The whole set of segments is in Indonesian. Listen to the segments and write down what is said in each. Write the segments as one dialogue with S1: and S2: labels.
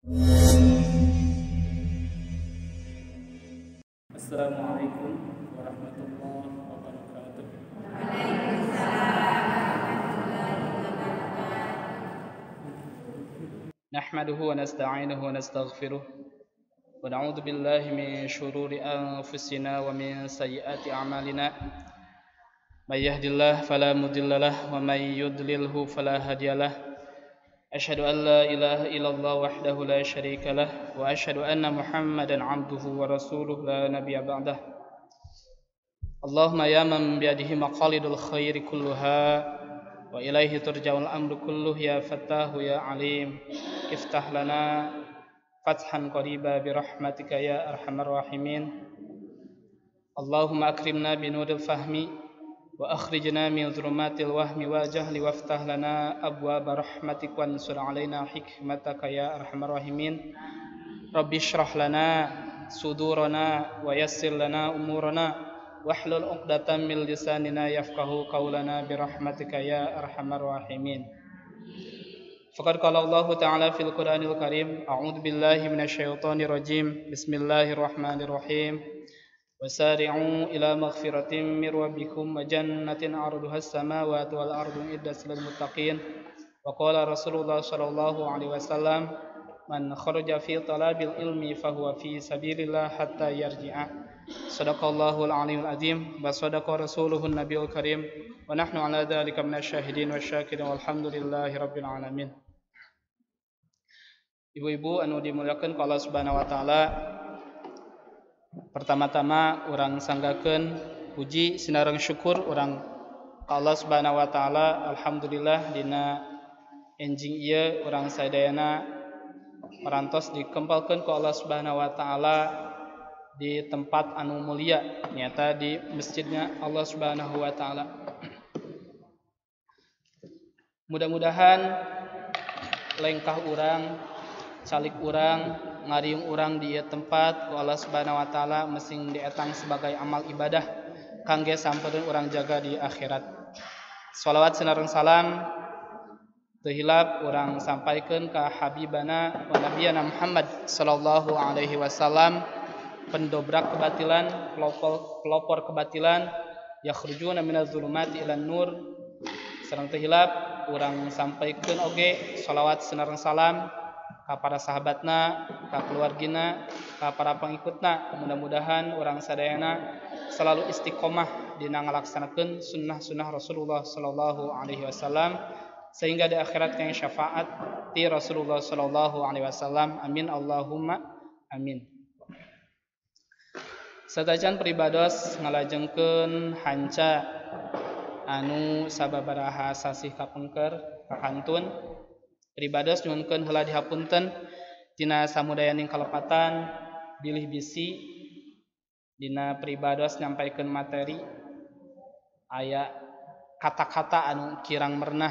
S1: Assalamualaikum warahmatullahi wabarakatuh. Nahmaduhu wa nasta'inuhu wa nastaghfiruh wa na'udzu billahi min shururi anfusina wa min sayyiati a'malina. May yahdihillahu fala mudhillalah wa may yudlilhu fala hadiyalah. Asyhadu an la ilaha illallah wahdahu la syarikalah wa asyhadu anna Muhammadan 'abduhu wa rasuluh la nabiyya ba'dah. Allahumma ya man biyadihi maqalidul khairi kulluha wa ilaihi turja'ul amru kulluh ya fattahu ya alim iftah lana fathan qariba bi rahmatika ya arhamar rahimin. Allahumma akrimna bi nuril fahmi wa akhrijna min dhulumatil wahmi wa jahli waftah lana abwaaba rahmatik wansur alaina hikmataka ya arhamar rahimin. Rabbi shrah lana sudurana wa yassir lana umurana wahlul 'uqdatam min lisanina yafqahu qawlana bi rahmatika ya arhamar rahimin. Faqad qala Allah ta'ala fil Qur'anil Karim, a'udzu billahi minasyaitonir rajim. Bismillahirrahmanirrahim. Wasari'u ila maghfiratin mir rabbikum wa jannatin 'arduha as-samawati wal ardu iddat lil muttaqin. Wa qala Rasulullah sallallahu alaihi wasallam, man kharaja fi talabil ilmi fahuwa fi sabilillah hatta yarji'a. Shadaqallahul aliyyul azim wa shadaqa rasuluhun nabiyul karim wa nahnu ala dzalika minasyahidin wasyakirin walhamdulillahi rabbil alamin. Ibu-ibu anu dimuliakeun ku Allah Subhanahu wa taala, pertama-tama urang sanggakeun puji sinareng syukur urang ka Allah Subhanahu wa taala. Alhamdulillah dina enjing ieu urang sadayana marantos dikempalkeun ku Allah Subhanahu wa taala di tempat anu mulia, nyata di masjidnya Allah Subhanahu wa taala. Mudah-mudahan lengkah urang, calik urang, ngariung urang di ieu tempat ku Allah Subhanahu wa taala mesing dietang sebagai amal ibadah kangge sampeun urang jaga di akhirat. Shalawat sinareng salam teu hilap urang sampaikeun ka habibana wa nabiyana Muhammad sallallahu alaihi wasallam, pendobrak kebatilan, pelopor kebatilan, yakhrujuna minadz zulumati ilan nur. Sareng teu hilap urang sampaikeun oge shalawat sinareng salam ka para sahabatna, ka keluargina, ka para pengikutna. Mudah-mudahan urang sadayana selalu istiqomah dina ngalaksanakeun sunnah-sunnah Rasulullah sallallahu alaihi wasallam sehingga di akhirat kang syafaat ti Rasulullah sallallahu alaihi wasallam. Amin Allahumma amin. Sadajan pribados ngalajengkeun hanca anu sababaraha sasih kapengker kakantun. Pribados nyuhunkeun heula dihapunten tina samudayaning kalepatan bilih bisi dina pribados nyampaikeun materi aya kata-kata anu kirang mernah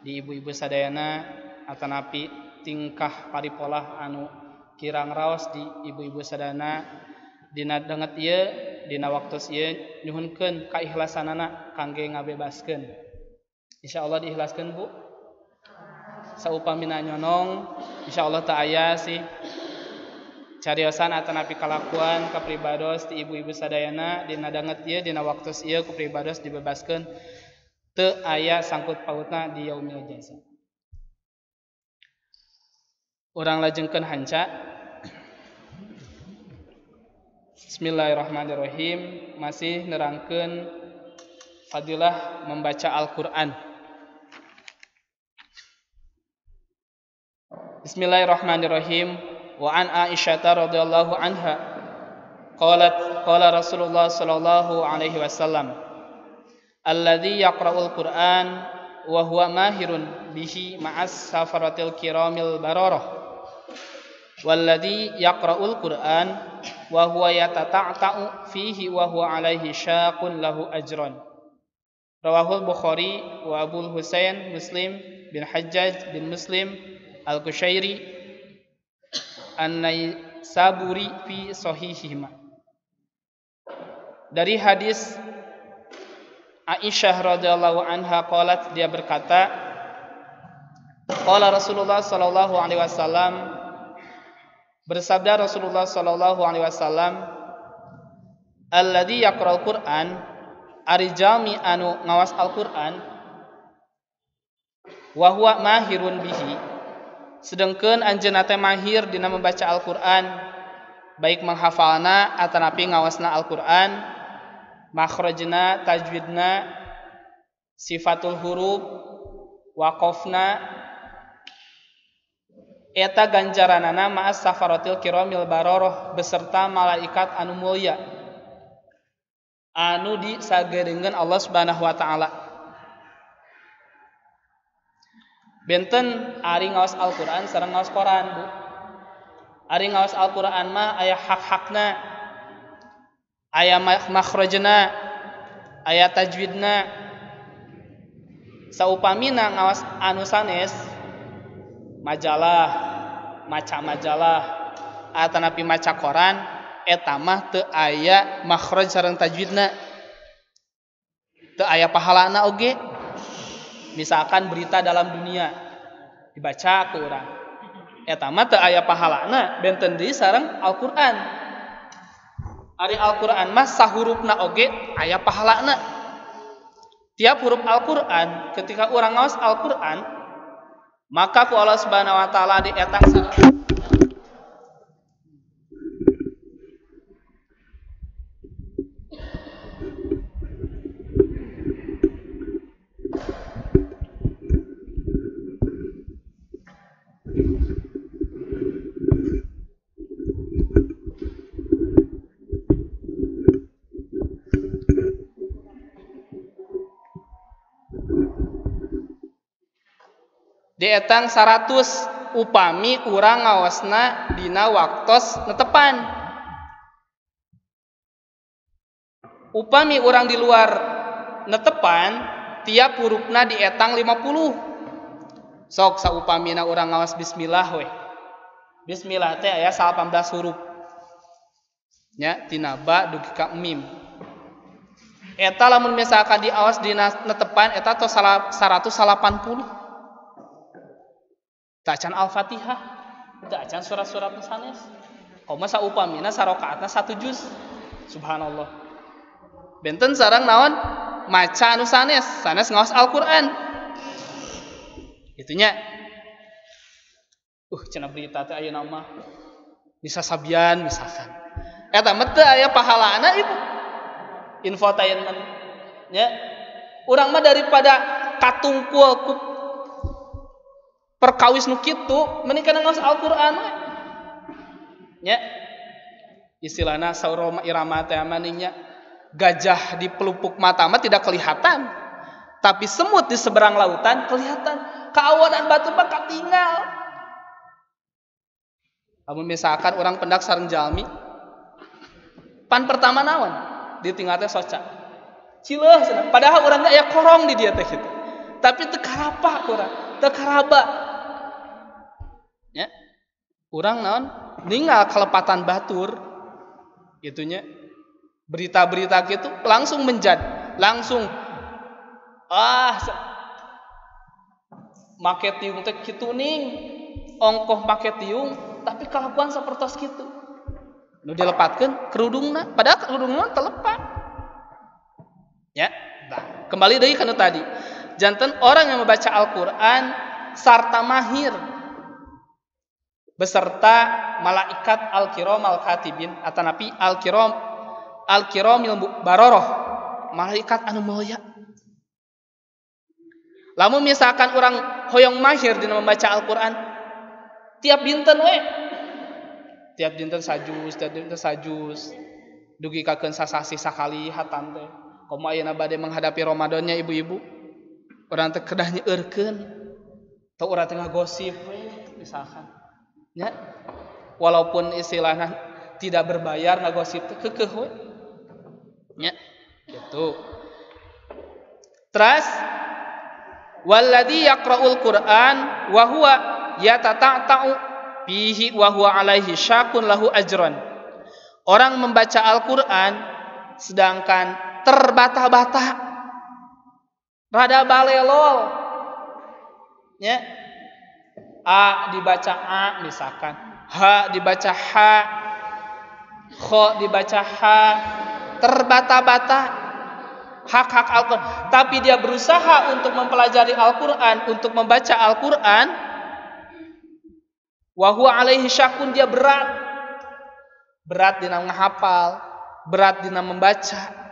S1: di ibu-ibu sadayana atanapi tingkah paripolah anu kirang raos di ibu-ibu sadayana. Dina denget ieu dina waktos ieu nyuhunkeun kaikhlasanana kangge ngabebaskeun. Insyaallah diikhlaskeun Bu. Saupamina nyonong insyaallah teu aya sih cariosan atanapi kalakuan ka pribados ti ibu-ibu sadayana dina danget ieu dina waktos ieu ku pribados dibebaskeun teu aya sangkut pautna di yaumil jaza. Urang lajengkeun hanca. Bismillahirrahmanirrahim. Masih nerangkeun fadilah membaca Al-Qur'an. Bismillahirrahmanirrahim. Wa an Aisyah radhiyallahu anha qalat qala Rasulullah sallallahu alaihi wasallam, alladzi yaqra'ul Qur'an wa huwa mahirun bihi ma'as safaratil kiramil bararah walladzi yaqra'ul Qur'an wa huwa yatata'ta'u fihi wa huwa alaihi syaqun lahu ajran. Rawahul Bukhari wa Abul Husain Muslim bin Hajjaj bin Muslim Al-Qushairi An-Naisaburi fi sahihihima. Dari hadis Aisyah radhiyallahu anha qalat, dia berkata, qala Rasulullah sallallahu alaihi wasallam, Bersabda Rasulullah sallallahu alaihi wasallam, alladzi yaqra'ul Qur'an, ari jalmi anu ngawas Al-Qur'an, wa huwa mahirun bihi, sedengkeun anjeunna teh mahir dina membaca Al-Qur'an, baik menghafalna atanapi ngawasna Al-Qur'an, makhrajna, tajwidna, sifatul huruf, waqafna, eta ganjaranana ma'as safaratil kiramil baroroh, beserta malaikat anu mulia anu disagedeungeun Allah Subhanahu wa taala. Benten ari ngaos Al-Qur'an sareng ngaos Quran, Bu. Ari ngaos Al-Qur'an mah aya hak-hakna, aya makhrajna, aya tajwidna. Saupamina ngawas anu sanes majalah, maca majalah atanapi maca koran, eta mah teu aya makhraj sareng tajwidna, teu aya pahalana oge. Misalkan berita dalam dunia dibaca ku urang, eta mah teu aya pahalana benten deui sareng Al-Qur'an. Ari Al-Qur'an mah sahurufna oge aya pahalana. Tiap huruf Al-Qur'an ketika urang ngaos Al-Qur'an, maka ku Allah Subhanahu wa taala di eta dietang 100 upami urang ngawasna dina waktos netepan. Upami urang di luar netepan, tiap hurufna dietang 50. Sok saupamina urang ngawas bismillah we. Bismillah teh aya 18 huruf. Nya tina ba dugi ka mim. Eta lamun misalkan diawas dina netepan eta tos 180. Tacan Al-Fatihah, tacan surat-surat sanes. Koma saupamina sarokaatna 1 juz. Subhanallah. Benten sareng naon? Maca anu sanes ngaos Al-Qur'an. Itunya. Cenah berita teh ayeuna mah bisa sabian misalkan. Eta mah teu aya pahalana itu. Infotainment nya. Urang mah daripada katungkul ku perkawis nu kitu mending kana ngaos Al-Qur'an we. Nya istilahna sauroma irama teh maningnya gajah di pelupuk mata mah tidak kelihatan, tapi semut di seberang lautan kelihatan. Kaawanan batu mah katinggal. Lamun misalkan orang pendak sareng jalmi pan pertama naon ditinggal teh soca cileuh cenah, padahal urang teh aya korong di dieu teh kitu, tapi teu karapa urang, teu karaba. Ya, urang naon ninggal kelepatan batur gitunya, berita-berita gitu langsung langsung make tiung teh kitu ning ongkoh make tiung tapi kalakuan sapertos kitu nu dilepatkeun kerudungna, padahal kerudungna telepat. Ya, nah, kembali deui kana tadi, janten orang yang membaca Al-Qur'an sarta mahir beserta malaikat al-kiram al-katibin atanapi al-kiramil baroroh, malaikat anu mulia. Lamun misalkan orang hoyong mahir dina membaca Al-Qur'an, tiap dinten sajus dugi kakeun sasasi sakali hatam teh. Komo ayeuna bade menghadapi Ramadannya ibu-ibu, urang teh kedah nyeueurkeun teu urang teh ngagosip we misalkan. Ya, walaupun istilahnya tidak berbayar ngagosip teh keukeuh we. Ya, gitu. Terus walladzi yaqra'ul Qur'an wa huwa yatata'u fihi wa huwa alaihi syakun lahu ajran. Orang membaca Al-Qur'an sedangkan terbata-bata, rada balelol. Ya, A dibaca A misalkan, ha dibaca ha, kho dibaca ha, terbata-bata hak-hak Al-Quran. Tapi dia berusaha untuk mempelajari Al-Quran, untuk membaca Al-Quran. Wa huwa alaihi syakun, dia berat dina ngahapal, berat dina membaca.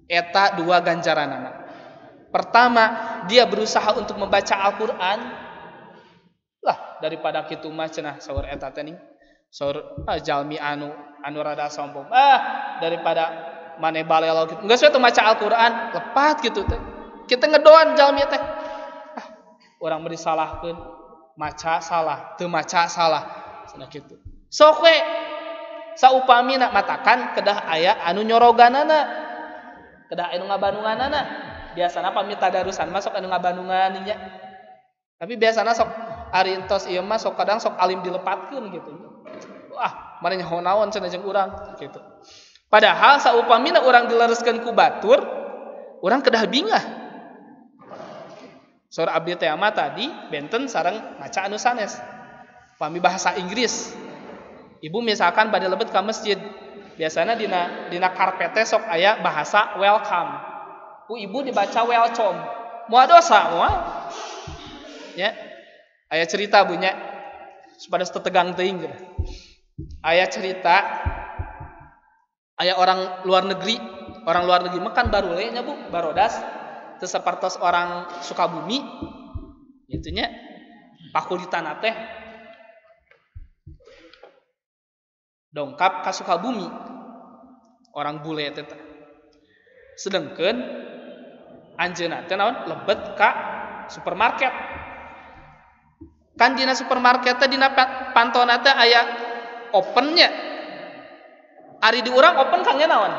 S1: Eta dua ganjaranana. Pertama, dia berusaha untuk membaca Al-Quran. Lah daripada kitu mah cenah saur eta teh ning. Saur jalmi anu rada sombong. Daripada mane balelo gitu. Enggak suatu maca Al-Quran, lepat gitu teh. Kita ngedoan jalmi teh. Orang mah disalahkeun, maca salah, teu maca salah. Cenah kitu. Sok we saupamina matakan kedah aya anu nyoroganana. Kedah anu ngabanunganana. Biasana pamit tadarusan mah sok anu ngabanungan nya. Tapi biasana sok ari entos ieu mah sok kadang sok alim dilepatkeun gitu. Wah, mari nyaho naon cenah jeung urang gitu. Padahal saupamina urang dilereskeun ku batur, urang kedah bingah. Saur abdi teh mah tadi benten sareng maca anu sanes. Pami bahasa Inggris. Ibu misalkan bade lebet ka masjid, biasana dina karpet teh sok aya bahasa welcome. Ku ibu dibaca welcome. Moal dosa moal. Ya. Aya cerita bunya supaya tetegang teuing gitu. Aya cerita aya orang luar negeri makan barule nya Bu, barodas teu sapertos orang Sukabumi. Gitu nya. Pakulitana teh dongkap ka Sukabumi. Orang bule teh. Sedengkeun anjeunna teh naon lebet ka supermarket. Kan dina supermarket teh dina pantona teh aya opennya. Ari di urang open kangge naon?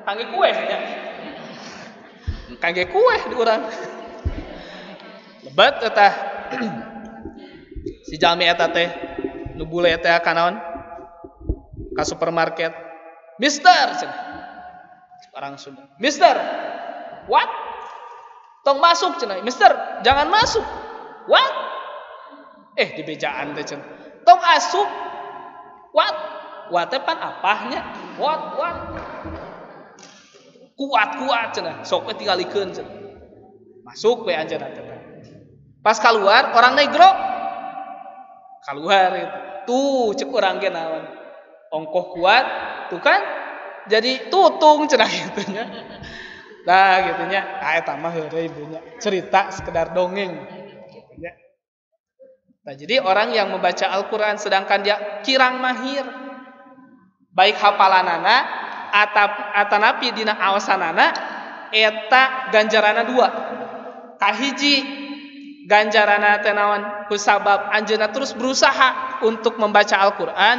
S1: Kangge kue nya. Kangge kue di urang. Lebet eta. Si jalmi eta teh nu bule teh ka naon? Ka supermarket. Mister cenah. Orang Sunda. Mister, what? Tong masuk cenah. Mister, jangan masuk. What? Di bejaan teh cenah. Tong asup. What? What teh pan apahnya? What? Kuat cenah. Sok we tingalikeun cenah. Masuk we anjeunna teh. Pas keluar orang negro. Keluar itu. Tuh cek urang ge naon. Ongkoh kuat, tuh kan? Jadi tutung cenah gitu nya. Nah gitu nya. Eta mah heureuy ibunya. Cerita sekedar dongeng gitu nya. Nah, jadi orang yang membaca Al-Qur'an sedangkan dia kirang mahir baik hafalanana atanapi dina aosanana eta ganjarana dua. Kahiji ganjarana teh naon? Kusabab anjeunna terus berusaha untuk membaca Al-Qur'an,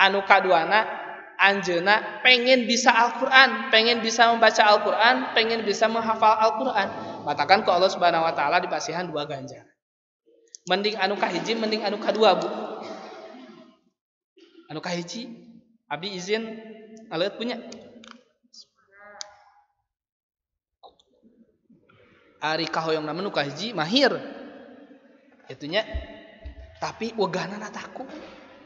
S1: anu kaduana anjeunna pengen bisa Al-Qur'an, pengen bisa membaca Al-Qur'an, pengen bisa menghafal Al-Qur'an. Matakan ku Allah Subhanahu wa taala dipasihan dua ganjaran. Mending anu kahiji, mending anu kadua, Bu. Anu kahiji, abdi izin ngaleut punya. Ari kahoyongna nu kahiji mahir. Itunya tapi wegahna takut.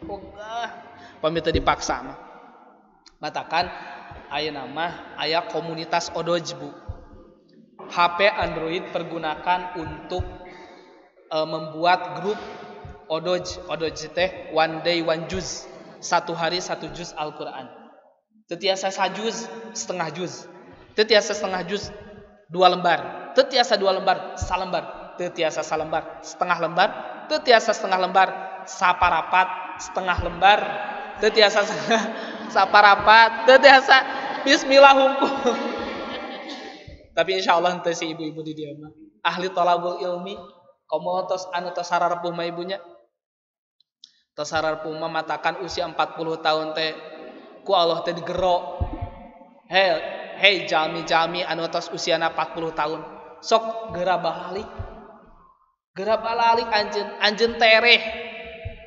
S1: Wegah. Pamit teu dipaksa mah. Matakan ayeuna mah aya komunitas Odoj, Bu. HP Android pergunakan untuk membuat grup Odoj. Odoj teh one day one juz. Satu hari satu juz Al-Qur'an. Teu tiasa sajuz, setengah juz. Teu tiasa setengah juz, 2 lembar. Teu tiasa 2 lembar, salembar. Teu tiasa salembar, setengah lembar. Teu tiasa setengah lembar, saparapat, setengah lembar. Teu tiasa saparapat, teu tiasa bismillah hungkul. Tapi insyaallah henteu si ibu-ibu di dieu mah ahli thalabul ilmi, komo tos anu tos sararpuh mah ibunya. Tos sararpuh mah matakan usia 40 tahun teh ku Allah teh digero. Hei jalmi-jalmi anu tos usiana 40 tahun, sok geura balik. Geura balik anjeun tereh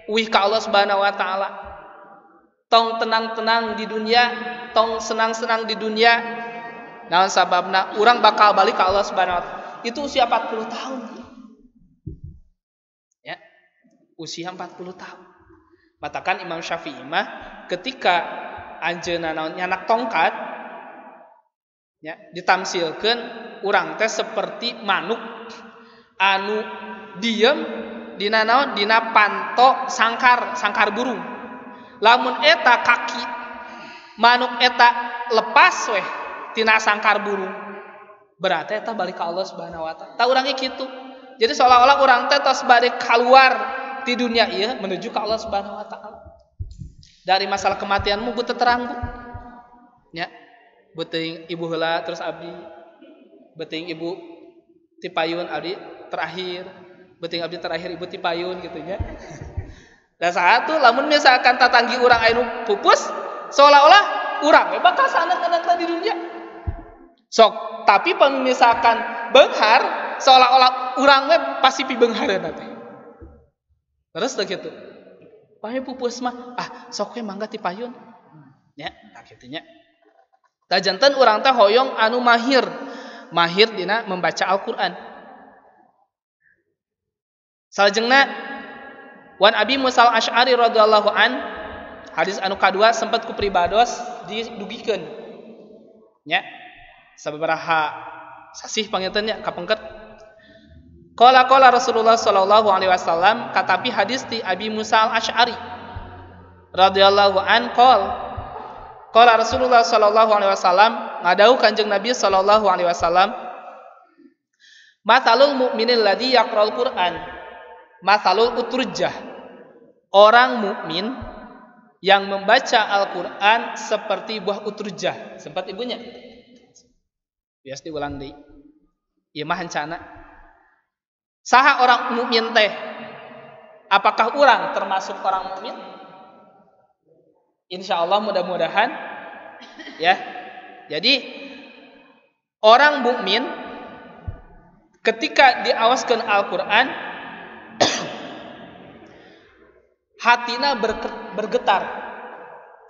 S1: uih ka Allah Subhanahu wa taala. Tong tenang-tenang di dunia, tong senang-senang di dunia. Naon sababna? Urang bakal balik ke Allah Subhanahu wa taala. Itu usia 40 tahun. Ya. Usia 40 tahun. Matakan Imam Syafi'i mah ketika anjeunna naon nyanak tongkat nya ditamsilkeun urang teh seperti manuk anu diem dina naon dina panto sangkar burung. Lamun eta kaki manuk eta lepas weh tina sangkar burung, berarti eta balik ka Allah Subhanahu wa taala. Tah urang ge kitu. Jadi seolah-olah urang teh tos bade kaluar di dunia ieu menuju ka Allah Subhanahu wa taala. Dari masalah kematianmu beuteung terang Bu. Nya, beuteung ibu heula terus abdi. Beuteung ibu ti payun abdi terakhir. Beuteung abdi terakhir ibu ti payun kitu nya. Da satu lamun misalkan tatanggi urang anu pupus seolah-olah urang we bakal sanak-anakna di dunia. Sok, tapi misalkan beunghar seolah-olah urang we pasti pi beunghareuna teh. Terus teh kitu. Pame pupus mah sok we mangga ti payun. Nya, tah kitu nya. Tah janten urang teh hoyong anu mahir dina membaca Al-Qur'an. Salajengna wan Abi Musa al-Asy'ari radhiyallahu an hadis anu kadua sempat ku pribados didugikeun. Nya, sababaraha sasih panginten nya kapengket. Qala Rasulullah sallallahu alaihi wasallam katapi hadis ti Abi Musa al-Asy'ari radhiyallahu an qala Rasulullah sallallahu alaihi wasallam ngadau Kanjeng Nabi sallallahu alaihi wasallam matalul mu'minil ladzi yaqra'ul Qur'an matalul utrujah orang mukmin yang membaca Al-Qur'an seperti buah utrujah sempat ibunya bias diulang deui ieu mah hancana saha orang mukmin teh apakah urang termasuk orang mukmin insyaallah mudah-mudahan ya jadi orang mukmin ketika diawaskeun Al-Qur'an hatina bergetar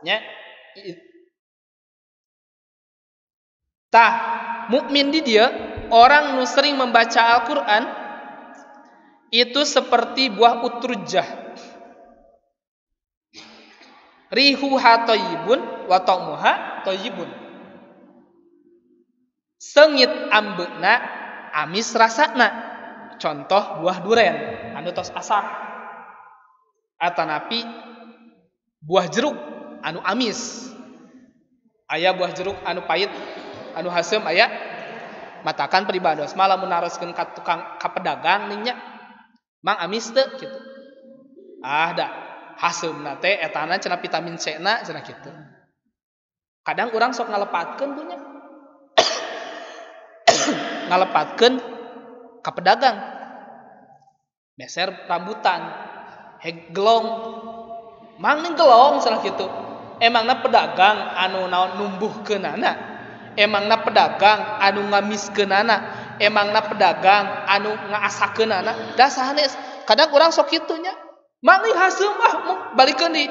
S1: nya tah mukmin di dia orang nu sering membaca Al-Qur'an itu seperti buah utrujah rihuha thayyibun wa ta'muha thayyibun seungit ambeuna amis rasana contoh buah duren anu tos asam atanapi buah jeruk anu amis aya buah jeruk anu pahit anu haseum aya matakan pribados malah menaroskeun ka tukang ka pedagang nya mang amis teu kitu da haseumna teh etana cenah vitamin C na cenah kitu kadang urang sok ngalepatkeun bu nya ngalepatkeun ka pedagang meser rambutan gelong mang ning gelong cenah kitu emangna pedagang anu naon numbuhkeunana emangna pedagang anu ngamiskeunana emangna pedagang anu ngaasakeunana da sanes kadang urang sok kitu nya mang ning haseum balikeun di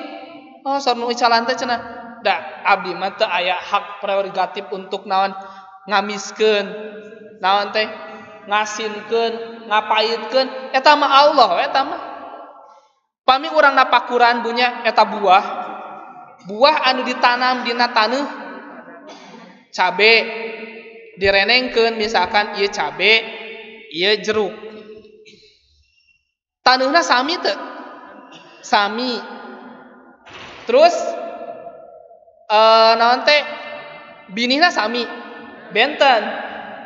S1: sareng icalan teh cenah da abdi mah teu aya hak prerogatif untuk naon ngamiskeun naon teh ngasinkeun ngapaitkeun eta mah Allah eta mah pami urang napakuran bunya eta buah anu ditanam dina taneuh cabe direnengkeun misalkan ieu cabe ieu jeruk taneuhna sami teu sami terus naon teh binihna sami benten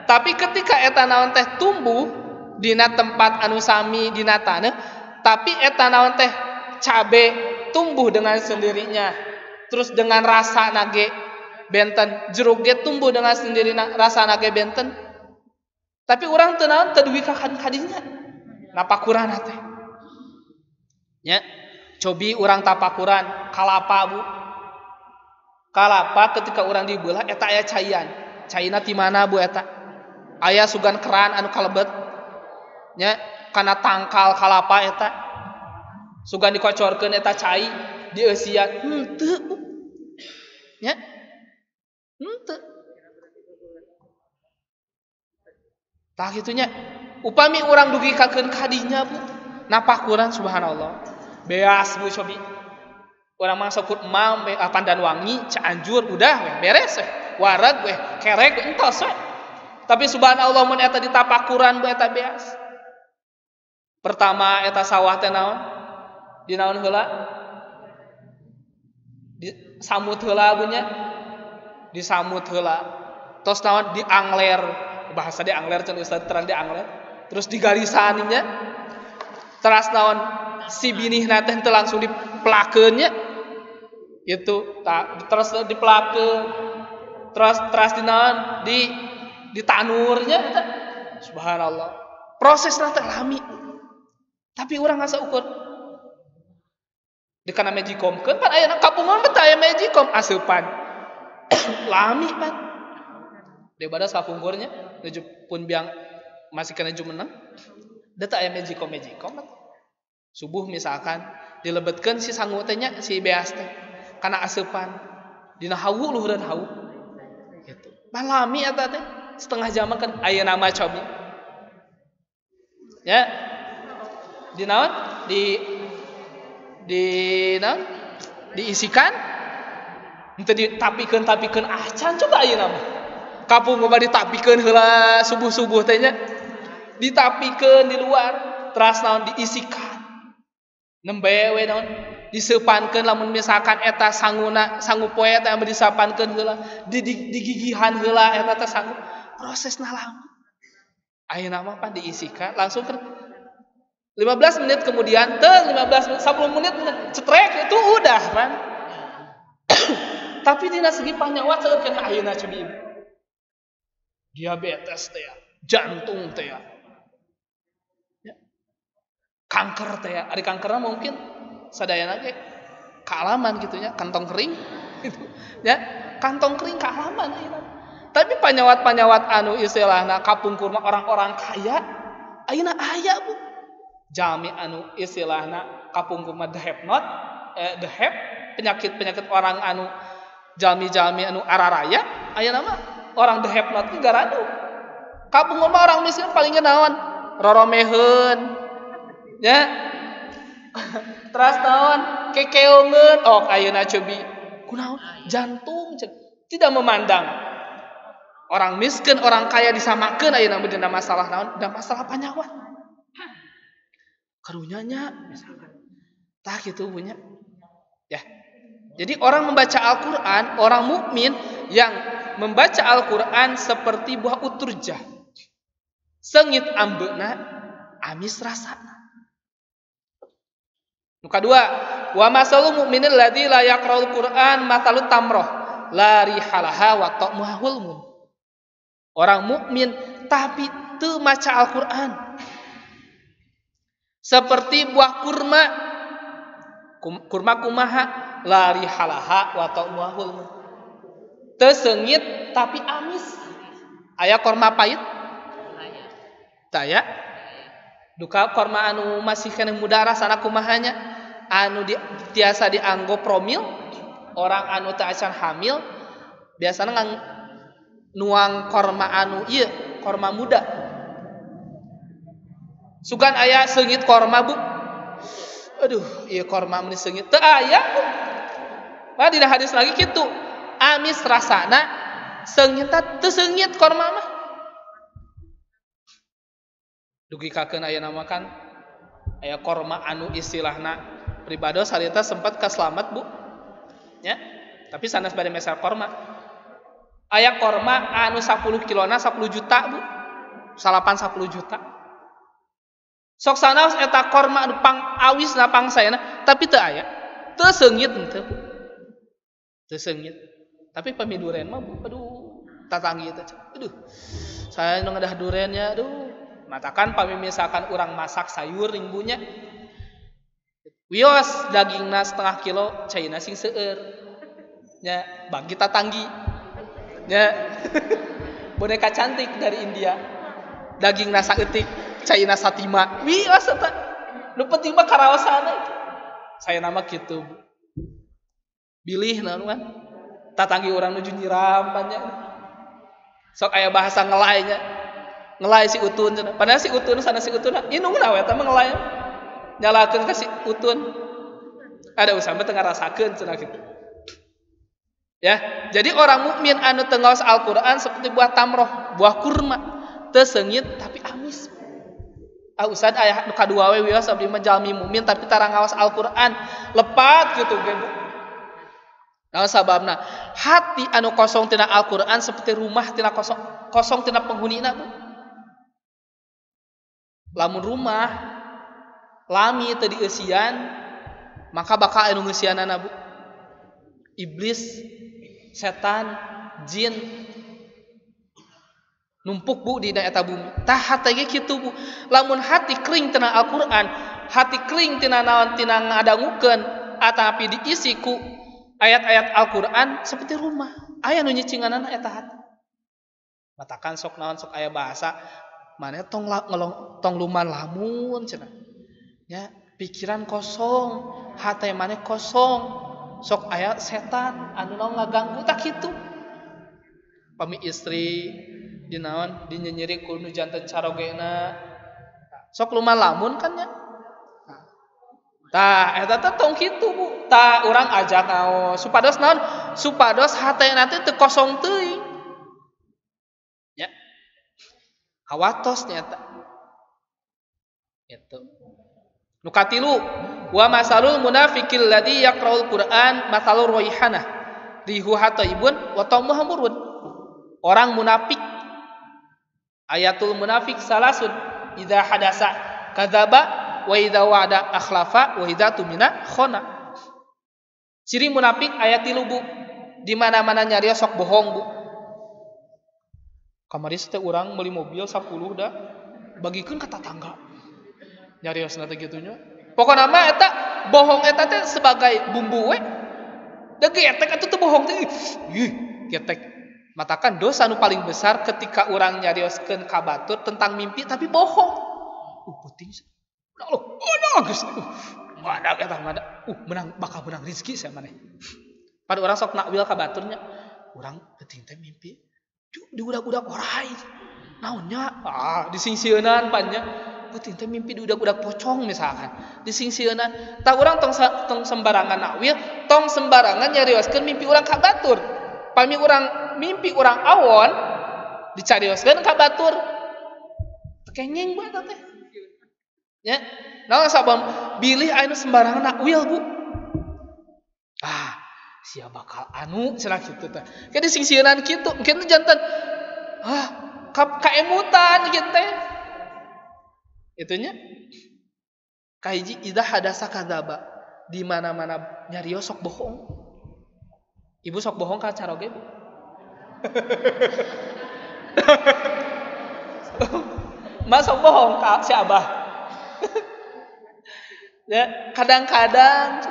S1: tapi ketika eta naon teh tumbuh dina tempat anu sami dina taneuh tapi eta naon teh cabe tumbuh dengan sendirinya terus dengan rasa nage benten jeruk ge tumbuh dengan sendirinya rasa nage benten tapi urang teu naon teu duwi ka kadinya napakurana teh nya cobi urang tapakuran kalapa bu kalapa ketika urang dibeulah eta aya caian caina ti mana bu eta aya sugan keran anu kalebet nya kana tangkal kalapa eta sugan dikocorkeun eta cai dieusian henteu bu nya henteu tah kitu nya upami urang dugikakeun kadinya bu napakuran subhanallah beas bu cobi Orang mangsa kur emam Pandan Wangi, Cianjur udah weh beres weh. Wareg weh, kerek entos weh. Tapi subhanallah mun eta ditapakuran bu eta beas. Pertama eta sawah teh naon? Di naon heula? Di samut heula bunya. Di samut heula. Tos naon diangler. Bahasa diangler can Ustaz terang diangler. Terus digarisaninya. Teras naon si binihna teh teu langsung dipelakeun nya. Itu terus dipelakeun. Terus dinaon di tanurnya eta. Subhanallah. Prosesna teh lami. Tapi urang asa ukur di kana magicom kan aya kapungan teh aya magicom aseupan. Lami pan. Daripada sapungkurnya nuju pun biang masih kana jumeneng. Da teh aya magicom. Subuh misalkan dilebetkeun si sangu teh nya si beas teh kana aseupan. Dina hawu luhureun hawu. Gitu. Lami eta teh setengah jam kan aya nama cobi. Ya. Di naon? Naon? Diisikan. Henteu ditapikeun acan coba ayeuna mah. Kapung mah ditapikeun heula subuh-subuh teh nya. Ditapikeun di luar, teras naon diisikan. Nembe we naon? Diseupankeun lamun misalkan eta sangu poe teh ame disapankeun heula, digigihan heula eta teh sangu. Prosesna lama. Ayeuna mah pan diisikan langsung ke 15 menit kemudian 15 menit 10 menit cetrek itu udah kan. Tapi dina segi panyawa seueur kana ayeuna cobi ibu. Diabetes teh ya, jantung teh ya. Kanker teh ya, ari kankerna mungkin sadayana ge kaalaman gitu nya, kantong kering gitu. Ya, kantong kering kaalaman ayeuna. Tapi panyawat-panyawat anu istilahna kapungkur mah orang-orang kaya ayeuna aya Bu. Jami anu istilahna kapungkur mah dehep penyakit orang anu jami anu araraya ayeuna mah orang dehep not ge garadu. Kapungkur mah orang miskin paling naon? Roromeheun. Ya. Teras naon? Kekeungeun. Oh ayeuna cobi. Kunaon? Jantung tidak memandang. Orang miskin, orang kaya disamakeun ayeuna dina masalah naon? Da masalah panyawat. Karunyanya misalkan. Tah kitu punya. Ya. Jadi orang membaca Al-Qur'an, orang mukmin yang membaca Al-Qur'an seperti buah uturjah. Seungit ambeuna, amis rasana. Nu kadua, wa masalul mu'minil ladzi la yaqra'ul Qur'an matalut tamroh la rihalaha wa ta'muha hulmun. Orang mukmin tapi teu maca Al-Qur'an. Seperti buah kurma. Kurma kumaha la rihalaha wa ta'muha hulmun. Teu seungit tapi amis. Aya kurma pahit? Tah ya. Duka kurma anu masih kena muda rasana kumahanya anu tiasa dianggo promil orang anu teu acan hamil biasana nuang kurma anu ieu kurma muda sugan aya seungit kurma Bu aduh ieu kurma mun seungit teu aya Bu mah dina hadis lagi kitu amis rasana seungit teu seungit kurma mah dugi kakeun ayeuna mah kan aya kurma anu istilahna pribados harita sempat kaselamat Bu ya tapi sanes bade mesel kurma aya kurma anu 10 kilona 10 juta Bu salapan 10 juta sok sanaos eta kurma anu pang awisna pangsayana tapi teu aya teu seungit henteu Bu teu seungit tapi pami duren mah Bu aduh tatanggi teh aduh saya nu ngadah durennya aduh matakan pami misalkan urang masak sayur ringbunya wios dagingna setengah kilo caina sing seueur nya bagi tatanggi nya boneka cantik dari India dagingna saeutik caina satima wios eta nu penting mah karaosana saya nama kitu bilih naon kan tatanggi urang nuju nyiram nya sok aya bahasa ngelainya ngelai si utun padahal si utun sana si utun inung na we eta mah ngelai nyalakeun ka si utun Ada usaha teu ngarasakeun cenah kitu. Ya, jadi orang mukmin anu teu ngaos Al-Qur'an seperti buah tamroh, buah kurma, teu seungit tapi amis. Ustad aya nu kadua we wios abdi mah jalmi mukmin tapi tara ngaos Al-Qur'an, lepat gitu ge Bu. Naon sababna? Hati anu kosong tina Al-Qur'an seperti rumah tina kosong tina penghunina Bu. Lamun rumah lami teu dieusian, maka bakal anu ngeusianana Bu. Iblis, setan, jin numpuk Bu di eta bumi. Tah hate ge kitu Bu. Lamun hati kering tina Al-Qur'an, hati kering tina naon tina ngadangukeun atapi diisi ku ayat-ayat Al-Qur'an seperti rumah. Aya nu nyicinganana eta hati. Matakan sok naon sok aya bahasa maneh tong luman lamun cenah. Ya, pikiran kosong, hati maneh kosong. Sok aya setan anu naon ngaganggu tak kitu. Pami istri dinaon dinyenyeri ku nu janten carogena. Sok luman lamun kan nya. Tah eta teh tong kitu Bu. Tah urang ajak ngaos supados naon? Supados hatena teh teu kosong teuing. Ya. Kawatos nyata. Itu. Nu katilu wa masalul munafiqil ladzi yaqra'ul Qur'an masalur raihanah rihu hataibun wa tamuhu murun. Orang munafik ayatul munafik salasun idza hadasa kadzaba wa idza wa'ada akhlafa wa idza tumina khana. Ciri munafik aya 3 Bu. Di mana-mana nyarios sok bohong Bu. Kamari teh urang meuli mobil 10 dah bagikeun ka tatangga. Nyariosna teh kitu nya. Pokona mah eta bohong eta teh sebagai bumbu we. Da getek atuh teh bohong teh. Getek. Matakan dosa nu paling besar ketika urang nyarioskeun ka batur tentang mimpi tapi bohong. Penting. Allah, geus. Madak eta mah. Menang bakal menang rezeki saya maneh. Pada urang sok nakwil ka baturnya. Urang penting teh mimpi. Di udak-udak orai. Naonnya? Disingsieunan pannya. Penting teh mimpi di udak-udak pocong misalkan. Disingsieunan. Tah urang tong sembarangan nakwil, tong sembarangan nyarioskeun mimpi urang ka batur. Pami urang mimpi urang awon dicarioskeun ka batur. Tekengeng bae teh. Ya. Naon sabab bilih anu sembarangan nakwil Bu. Sia bakal anu cenah kitu teh. Ke disingsieunan kitu, mungkin janten kaemutan kitu teh. Itunya kahiji idza hadasa kadzaba. Di mana-mana nyarios sok bohong. Ibu sok bohong ka caroge Bu. Mas sok bohong ka si Abah. Ya, kadang-kadang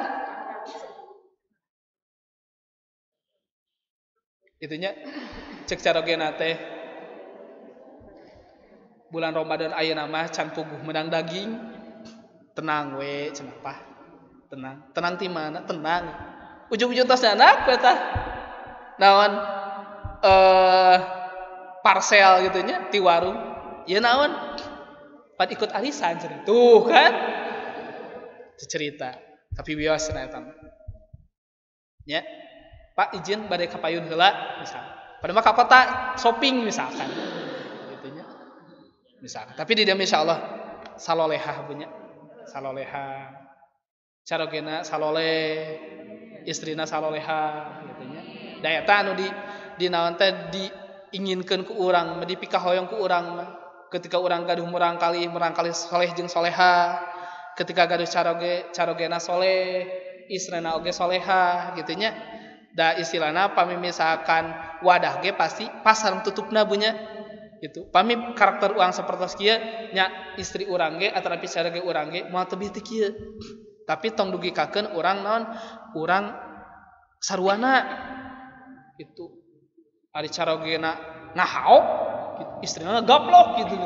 S1: itunya cek carogena teh bulan Ramadan ayeuna mah can puguh menang daging tenang we cenah pah tenang ti mana tenang ujung-ujung tos anak eta naon parcel gitu nya ti warung ieu naon pan ikut arisan cenah tuh kan cerita tapi bios cenah eta nya Pak izin bade ka payun heula misal. Pada mah ka kota shopping misalkan. Gitu nya. Misalkan. Tapi di dieu insyaallah salolehah punya. Salolehah. Carogena saloleh, istrina salolehah gitu nya. Da eta anu di naon teh diinginkeun ku urang, dipikahoyong ku urang mah. Ketika urang gaduh murang kali soleh jeung solehah. Ketika gaduh carogena soleh, istrina oge solehah gitu nya. Da istilahna pami misalkan wadah ge pasti pasar tutupna bunya gitu. Pami karakter urang sapertos kieu nya istri urang ge atapi sarege urang ge moal teu ti kieu. Tapi tong dugikakeun urang naon? Urang saruana gitu. Ari carogena ngahao gitu. Istrina gaplok gitu.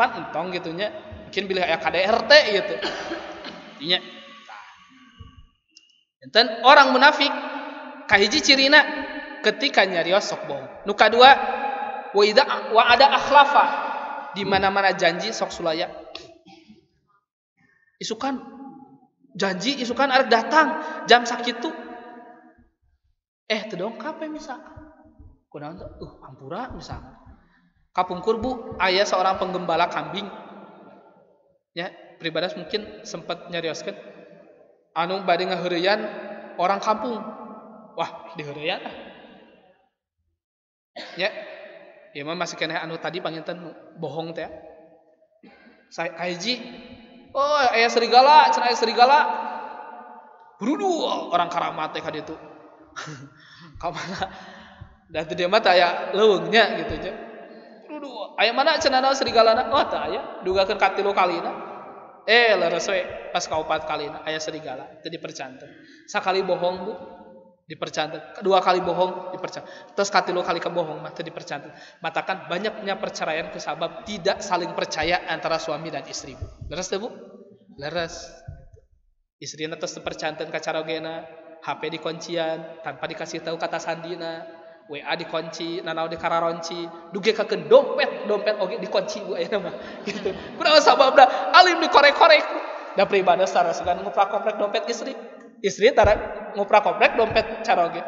S1: Pan entong gitu nya. Mungkin bilih aya KDRT gitu. Intinya enten orang munafik kahiji cirina ketika nyarios sok bohong. Nu kadua wa ada akhlafa di mana-mana janji sok sulaya. Isukan Janji isukan arek datang jam sakitu. Teu dongkap misalkan. Kunaon tuh? Ampura misalkan. Kapungkur Bu, aya seorang penggembala kambing. Ya, pribadi mungkin sempat nyarioskeun anu bade ngaheureyan orang kampung. Wah, diheureyan ah. Ya. Ya mah masih keneh anu tadi panginten bohong teh. Saya kaiji, oh aya serigala, cenah aya serigala. Burudu orang karamat teh ka ditu. Ka mana? Da teu dia mah teh aya leuweungnya gitu nya. Burudu, aya mana cenah naon serigalana? Oh teu aya, dugakeun ka 3 kalina. Leres we pas ka 4 kalina aya serigala, teu dipercanten. Sakali bohong Bu, dipercanten. 2 kali bohong dipercanten. Terus ka 3 kali kebohong mah teu dipercanten. Matakan banyaknya perceraian kusabab tidak saling percaya antara suami dan istri Bu. Leres teu Bu? Leres. Istrina terus percanten ka carogena, HP dikuncian tanpa dikasih tahu kata sandina, WA dikunci, nanau dikararonci, duge kakeun dompet oge dikunci Bu ayeuna mah gitu. Kunaon sababna? Alim dikorek-korek. Da pribadi sarasugan nguprak-koprek dompet istri. Istri tara nguprak-koprek dompet caroge.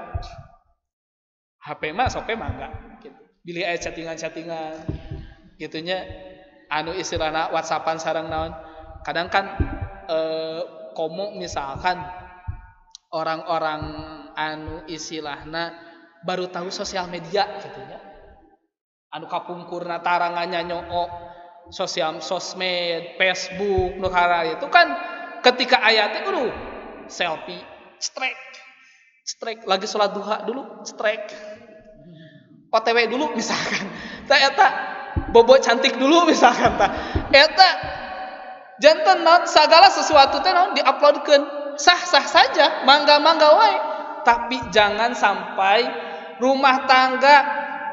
S1: HP mah sope mangga gitu. Bilih aya chattingan-chattingan gitunya anu istilahna WhatsAppan sareng naon. Kadang kan komo misalkan orang-orang anu istilahna baru tahu sosial media gitu ya. Anu kapungkurna tarangannya nyoo sosmed, Facebook, nu itu kan ketika ayatnya kudu selfie, strike lagi sholat duha dulu, strike. OTW dulu misalkan. Eta bobo cantik dulu misalkan ta. Eta janten naon segala sesuatu teh naon diuploadkeun. Sah-sah saja, mangga-mangga wae. Tapi jangan sampai rumah tangga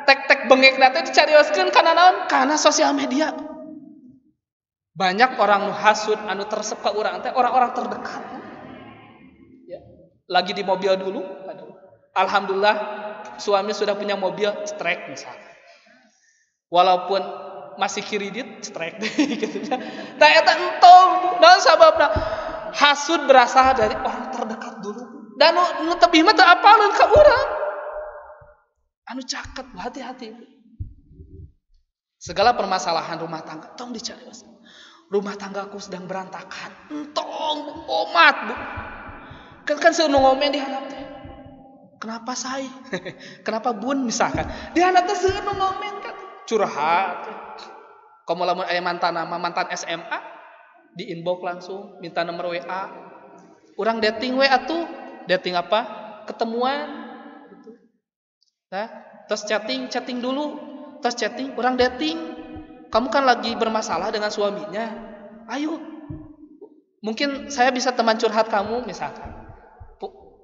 S1: tek-tek bengek teh dicarioskeun kana naon? Kana sosial media. Banyak orang nu hasud anu tersep ka urang teh orang-orang terdekat. Ya. Lagi di mobil dulu, alhamdulillah suami sudah punya mobil, strike misalnya. Walaupun masih kredit, strike gitu ya. Tah eta entong, naon sababna? Hasud berasal dari orang terdekat dulu. Dan nu tebih mah teu apaleun ka urang. Anu caket, hati-hati. Segala permasalahan rumah tangga tong dicarioskeun. Rumah tanggaku sedang berantakan. Entong, omat, Bu. Kan seueur nu ngomen di handap teh. Kenapa saya? Kenapa Bun misalkan? Di handap teh seueur nu ngomen kan curhat. Kamu lamun aya mantan SMA di inbox langsung minta nomor WA. Urang dating we atuh. Dating apa? Ketemuan gitu. Nah, terus chatting dulu. Terus chatting, urang dating. Kamu kan lagi bermasalah dengan suaminya. Ayo. Mungkin saya bisa teman curhat kamu misalkan.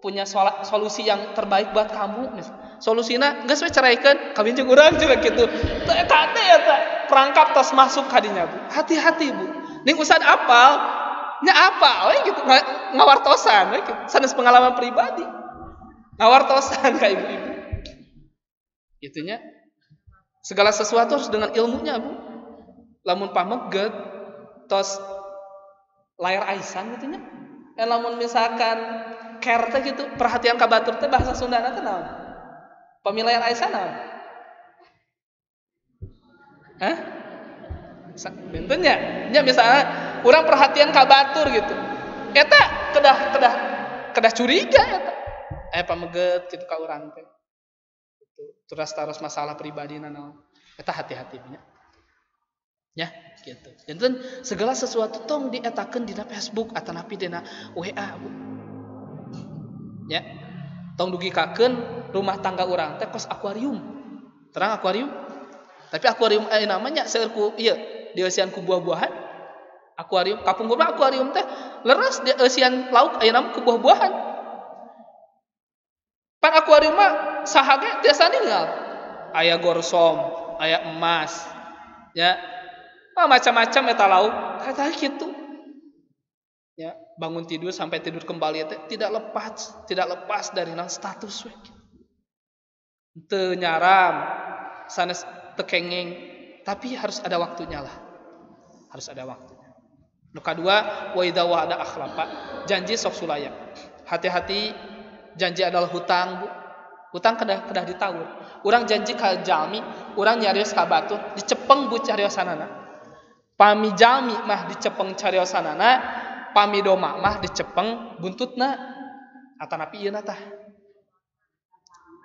S1: Punya solusi yang terbaik buat kamu misalkan. Solusina geus we ceraikeun, kawin jeung urang cenah kitu. Eta perangkap tos masuk kadinya Bu. Hati-hati Bu. Ning usad apal, nya apal we gitu ngawartosan we gitu. Sanes pengalaman pribadi. Ngawartosan ka ibu-ibu. Itunya segala sesuatu harus dengan ilmunya Bu. Lamun pameget tos layar aisan gitu nya. Lamun misalkan care teh gitu, perhatian ka batur teh bahasa Sundana teh naon? Pamilayar aisan naon? Hah? Bentennya, nya misalnya urang perhatian ka batur gitu. Eta kedah curiga eta. Pameget gitu ka urang teh. Gitu. Terus masalah pribadina naon. Eta hati-hati nya. Ya, gitu. Janten segala sesuatu tong dietakeun dina Facebook atanapi dina WA. Ya. Tong dugikakeun rumah tangga urang teh kos akuarium. Terang akuarium. Tapi akuarium namanya seueur ku ieu, dieusian ku buah-buahan. Akuarium, kapungkurna akuarium teh leres dieusian lauk aya nama ku buah-buahan. Pan akuarium mah saha ge tiasa ninggal. Aya gorsom, aya emas. Ya. Macam-macam eta lauk, kata gitu. Ya, bangun tidur sampai tidur kembali tidak lepas dari status we. Teu nyaram, sanes teu kenging, tapi harus ada waktunya lah. Harus ada waktunya. Nu kadua wa idza wa'ada akhlafa, janji sok sulaya. Hati-hati, janji adalah hutang, Bu. Hutang kedah ditaur. Urang janji ka jalmi, urang nyarios ka batur, dicepeng Bu cariosanana. Pami jalmi mah dicepeng cariosanana, pami doma mah dicepeng buntutna. Atanapi ieu tah.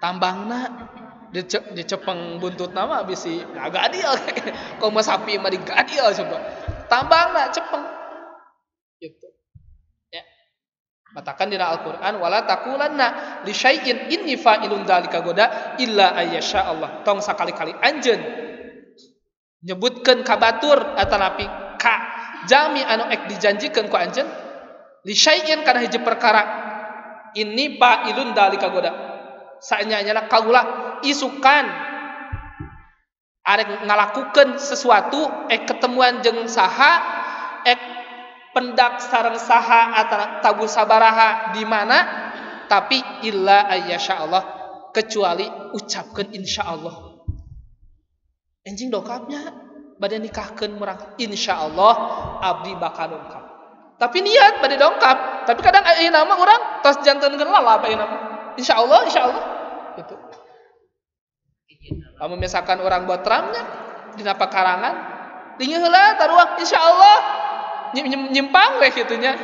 S1: Tambangna dicepeng buntutna mah bisi gadil. Komo sapi mah digadil coba. Tambangna cepeng. Gitu. Ya. Katakan dina Al-Qur'an wala taqulanna li syai'in inni fa'ilun dzalika goda illa ayyasha Allah. Tong sakali-kali anjeun nyebutkeun ka batur atanapi ka jami anu ek dijanjikeun ku anjeun li syai'in kana hiji perkara inni fa'ilun dzalika goda. Saenyana kaula isukan arek ngalakukeun sesuatu ketemuan jeung saha pendak sareng saha atau tabu sabaraha di mana tapi illa ayyasha Allah kecuali ucapkeun insyaallah. Enjing dongkapnya bade nikahkeun murang insyaallah abdi bakal dongkap. Tapi niat bade dongkap, tapi kadang ayeuna mah urang tos jantenkeun lalap ayeuna mah. Insyaallah gitu. Lamun misalkan orang buat tramnya dina pakarangan tinggal heula taruang insyaallah nyimpang we kitunya.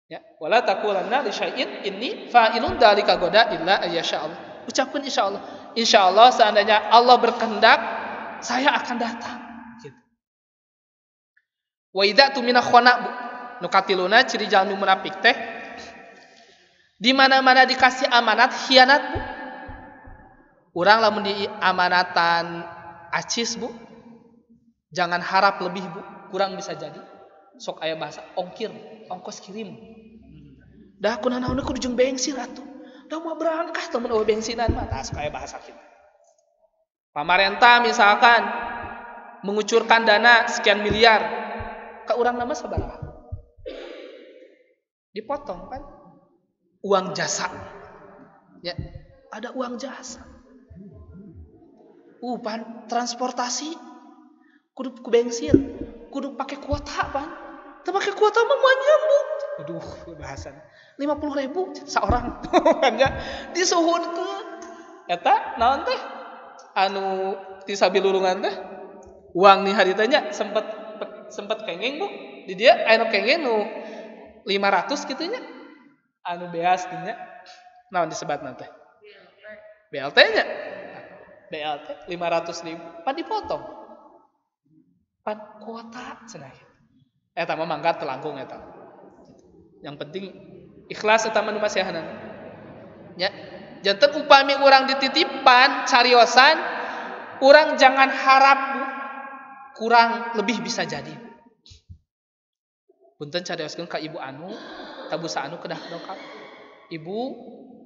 S1: Ya, wala taqulanna li syai'in inni fa'ilun dzalika goda illa ayyasha Allah. Ucapkan insyaallah. Insyaallah seandainya Allah berkehendak saya akan datang gitu. Wa idza tumina khana nu katiluna ciri jalmi munafik teh di mana-mana dikasih amanat khianat Bu. Urang lamun di amanatan acis Bu, jangan harap lebih Bu, kurang bisa jadi. Sok aya bahasa ongkir, ongkos kirim. Dah kunaon kudu jeung bensin atuh. Da mah berangkat temen eueuh bensinan mah tah sok aya bahasa kitu. Pamarentah misalkan mengucurkan dana sekian miliar ka urang nama sabaraha? Dipotong kan uang jasa ya, ada uang jasa pan transportasi kudu ku bensin kudu pakai kuota pan teu pakai kuota mah moal nyambung aduh bahasan 50.000 seorang ya disuhunkeun eta naon teh anu ti sabilulungan teh uang nih haritanya sempet kengeng Bu di dia aya kengeng nu 500 gitunya anu beas nya naon disebat nanti BLT nya BLT 500.000 pan dipotong pan kuota cenah eta mah mangga telangkung eta yang penting ikhlas eta mah nu pasihanan nya janten upami urang dititipan cariosan urang jangan harap kurang lebih bisa jadi punten carioskeun ka ibu anu tabusa anu kedah dongkap. Ibu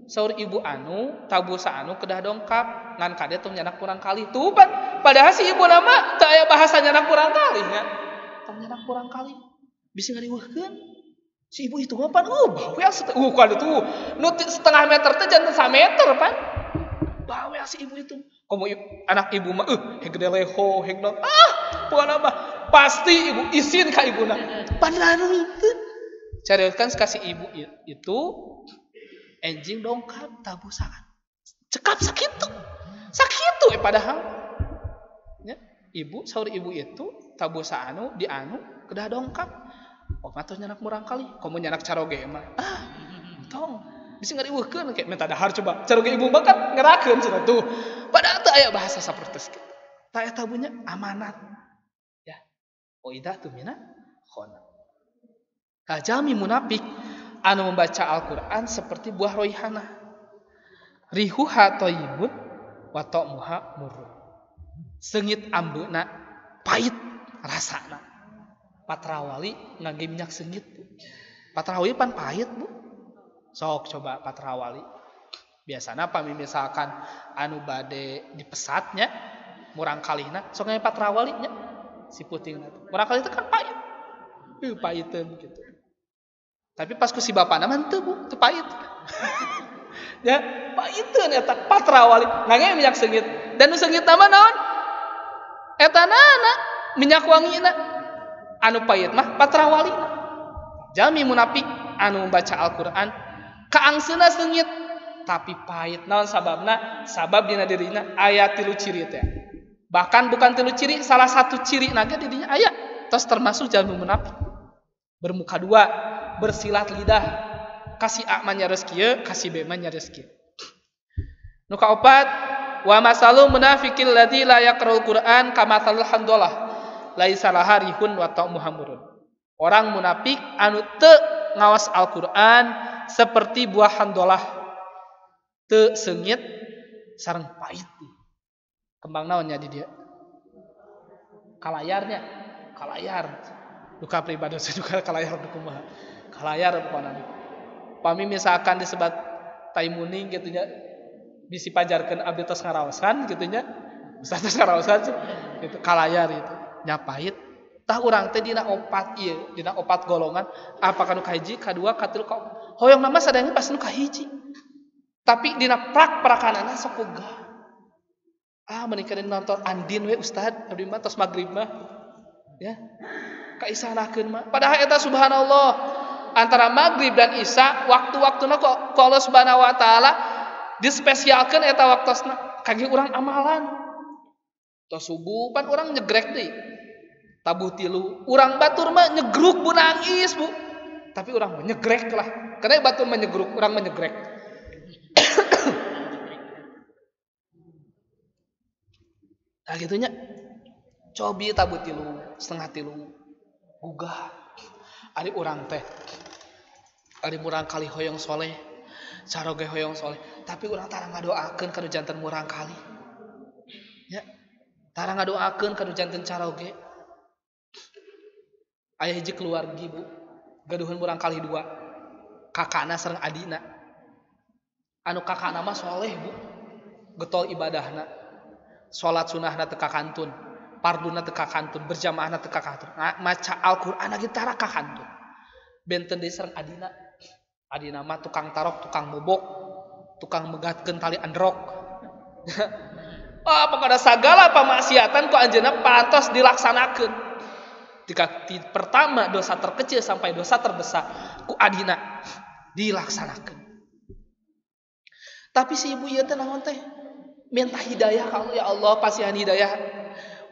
S1: saur ibu anu tabusa anu kedah dongkap ngan kade tong nyanak kurang kali tuh pan padahal si ibu nama teu aya bahasa nyanak kurang kali nya. Tong nyanak kurang kali bisa ngariweuhkeun. Si ibu itu mah pan baweal kan itu nu setengah meter teh janten 1 meter pan. Baweal si ibu itu. Komo anak ibu mah heg gede leho heg naon puana mah pasti ibu izin ka ibuna. Padahal itu carioskan kasih ibu itu enjing dongkap tabusaan. Cekap sakitu padahal ya, ibu saur ibu itu tabusa anu di anu kedah dongkap. Oh mah nyanak murang kali. Komo nyanak caroge mah. Tong bisa ngariweuhkeun kayak minta dahar coba. Caroge ibu mah kan ngerakeun cenah tuh. Padahal teu aya bahasa sapertos kitu. Tah eta bunnya amanat. Ya. Oh idza tumina khona. Kajami munafik anu membaca Al-Qur'an seperti buah roihana. Rihuha thayyibun wa ta'muha murrun. Seungit ambeuna pahit rasana. Patrawali ngangge minyak seungit. Patrawali pan pahit Bu. Sok coba patrawali. Biasana pami misalkan anu bade dipesatnya murang kalihna sok ngangge patrawali nya si putingna. Murang kali teh kan pahit. Pahiteun gitu. Tapi pas ku si bapana mah teu Bu, teu pahit. Ya, pahiteun eta patrawali ngangge minyak seungit. Dan nu seungitna mah naon? etanana minyak wangina anu payet mah patrawalina. Jami munafik anu baca Al-Qur'an kaangseuna seungit tapi payet. Naon sababna? Sabab dina dirina aya 3 ciri teh. Bahkan bukan 3 ciri, salah satu ciri naga di dinya aya. Tos termasuk jami munafik. Bermuka 2, bersilat lidah. Kasih A mah nyareus kieu, kasih B mah nyareus kieu. Nu kaopat, wa masalul munafiqil ladzi la yaqra'ul Qur'an kamatsalil handalah. Laisa laharihun wa ta'muhamurun. Orang munafik anu teu ngawas Al-Qur'an seperti buah handalah. Teu seungit sareng pait. Kembang naonnya di dia? Kalayarnya, kalayar. Duka pribadi duka kalayar kumaha. Kalayar pokona. Pami misalkan disebat taimuning gitu nya bisi pajarkeun abdi tos ngaraoskan gitu nya. Ustaz tos ngaraoskan gitu kalayar itu. Nyapait tah urang teh dina 4 ieu, dina 4 golongan, apakah nu kahiji, kadua, katilu, kaopat. Hoyong nama sadayana pas nu kahiji. Tapi dina prakanana sok ogah. Menikah nonton Andin we Ustaz, abdi mah tos magrib mah. Ya. Kaisanakeun mah. Padahal eta subhanallah antara magrib dan isya waktu-waktuna ku Allah Subhanahu wa taala dispesialkeun eta waktosna kangge urang amalan. Tos subuh pan urang nyegrek deui. Tabuh 3, urang batur mah nyegruk bu nangis, Bu. Tapi urang mah nyegrek lah. Karena batur mah nyegruk, urang mah nyegrek. Nah gitunya. Cobi tabuh 3, setengah 3. Gugah. Ari urang teh. Ari murang kali hoyong soleh. Saroge hoyong soleh. Tapi urang tara ngadoakeun kanu janten murang kali. Ya. Tara ngadoakeun kanu janten caroge. Aya hiji keluargi, Bu. Gaduhan murang kali 2. Kakana sareng adina. Anu kakana mah soleh, Bu. Getol ibadahna. Salat sunahna teu kakantun. Parduna teu kakantun, berjamaahna teu kakantun. Maca Al-Qur'an lagi tara kakantun. Benten deui sareng adina. Adina mah tukang tarok, tukang bobok, tukang megatkeun tali androk. Pokoknya segala pamaksiatan ku anjeunna pantos dilaksanakeun. Pertama dosa terkecil sampai dosa terbesar ku adina dilaksanakan. Tapi si ibu ieu teh naon teh? Minta hidayah ka Allah, ya Allah pasihan hidayah.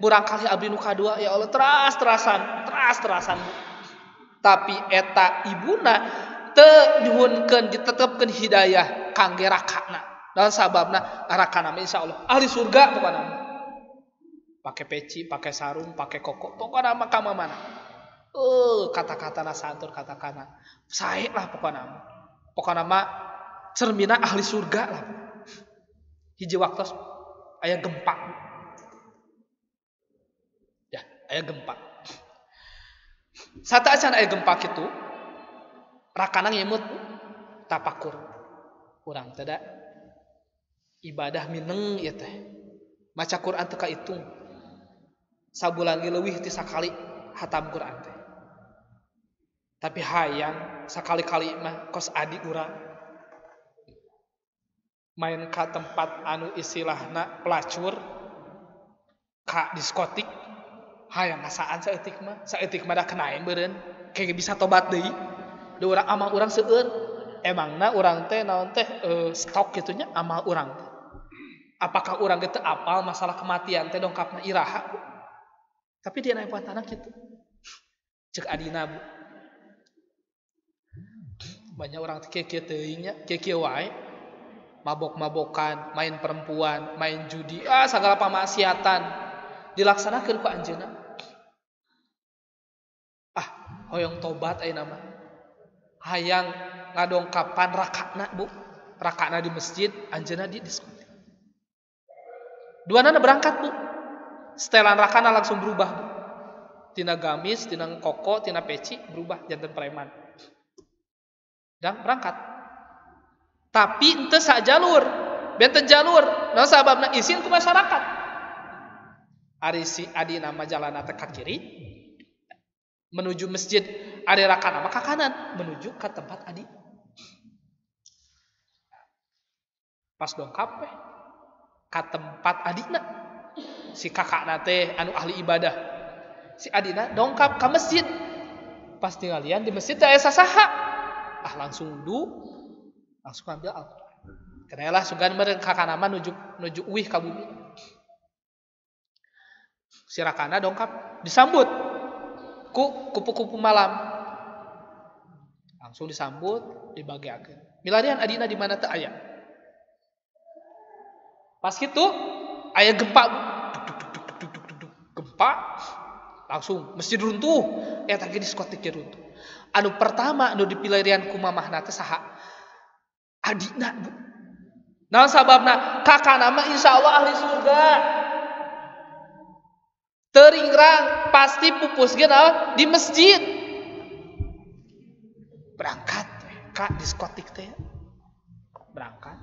S1: Murang kali abdi nu kadua, ya Allah teras-terasan. Tapi eta ibuna teu nyuhunkeun ditetepkeun hidayah kangge rakana. Dan sababna rakana mah insyaallah ahli surga pokona. Pakai peci, pakai sarung, pakai koko, pokoknya mah ka mana. Kata-katana santur kata-katana. Sae lah pokoknya. Pokoknya mah cermina ahli surga lah. Hiji waktos aya gempa. Ya, aya gempa. Sata acan aya gempa kitu. Rakana ngemut tapakur. Urang teh da ibadah mineng ieu teh. Maca Quran teu kaitung. Sabulan ge leuwih ti sakali hatam Quran teh. Tapi hayang sakali-kali mah kos adik urang main ka tempat anu istilahna pelacur ka diskotik hayang ngasaan saeutik mah da kenaen beureun kege bisa tobat deui. Da urang amal urang seueur emangna urang teh naon teh stok kitu nya amal urang teh. Apakah urang ge teu apal masalah kematian teh dongkapna iraha? Tapi dia naik buat anak gitu. Cek adina, Bu. Banyak orang keke teuingnya, keke wae. Mabok-mabokan, main perempuan, main judi, segala pamaksiatan dilaksanakeun ku anjeunna. Hoyong tobat ayeuna mah. Hayang ngadongkapan rakana, Bu. Rakana di masjid, anjeunna di diskotik. Duanana berangkat, Bu. Setelan rakana langsung berubah, Bu. Tina gamis, tina koko, tina peci berubah janten preman. Dan berangkat. Tapi henteu sajalur, benten jalur. Naon sababna izin ku masyarakat. Ari si adina mah jalanna teh ka kiri menuju masjid, ari rakana mah ka kanan menuju ka tempat adi. Pas dongkap ka tempat adina. si kakakna teh anu ahli ibadah. Si adina dongkap ka masjid. Pas tingalian di masjid teh aya sasaha. Langsung wudu, langsung ambil Al-Qur'an. Kenalah sugan meureun kakana mah nuju uih ka bumi. Si rakana dongkap disambut ku kupu-kupu malam. Langsung disambut, dibagiakeun. Milarian adina di mana teu aya. Pas kitu aya gempa. Gempa langsung masjid runtuh. Eta ge diskotik ge runtuh. Anu pertama anu dipilarian ku mamahna teh saha? Adina, Bu. Naon sababna? Kakana mah insyaallah ahli surga. Teringrang pasti pupus ge naon? Di masjid. Berangkat ka diskotik teh. Berangkat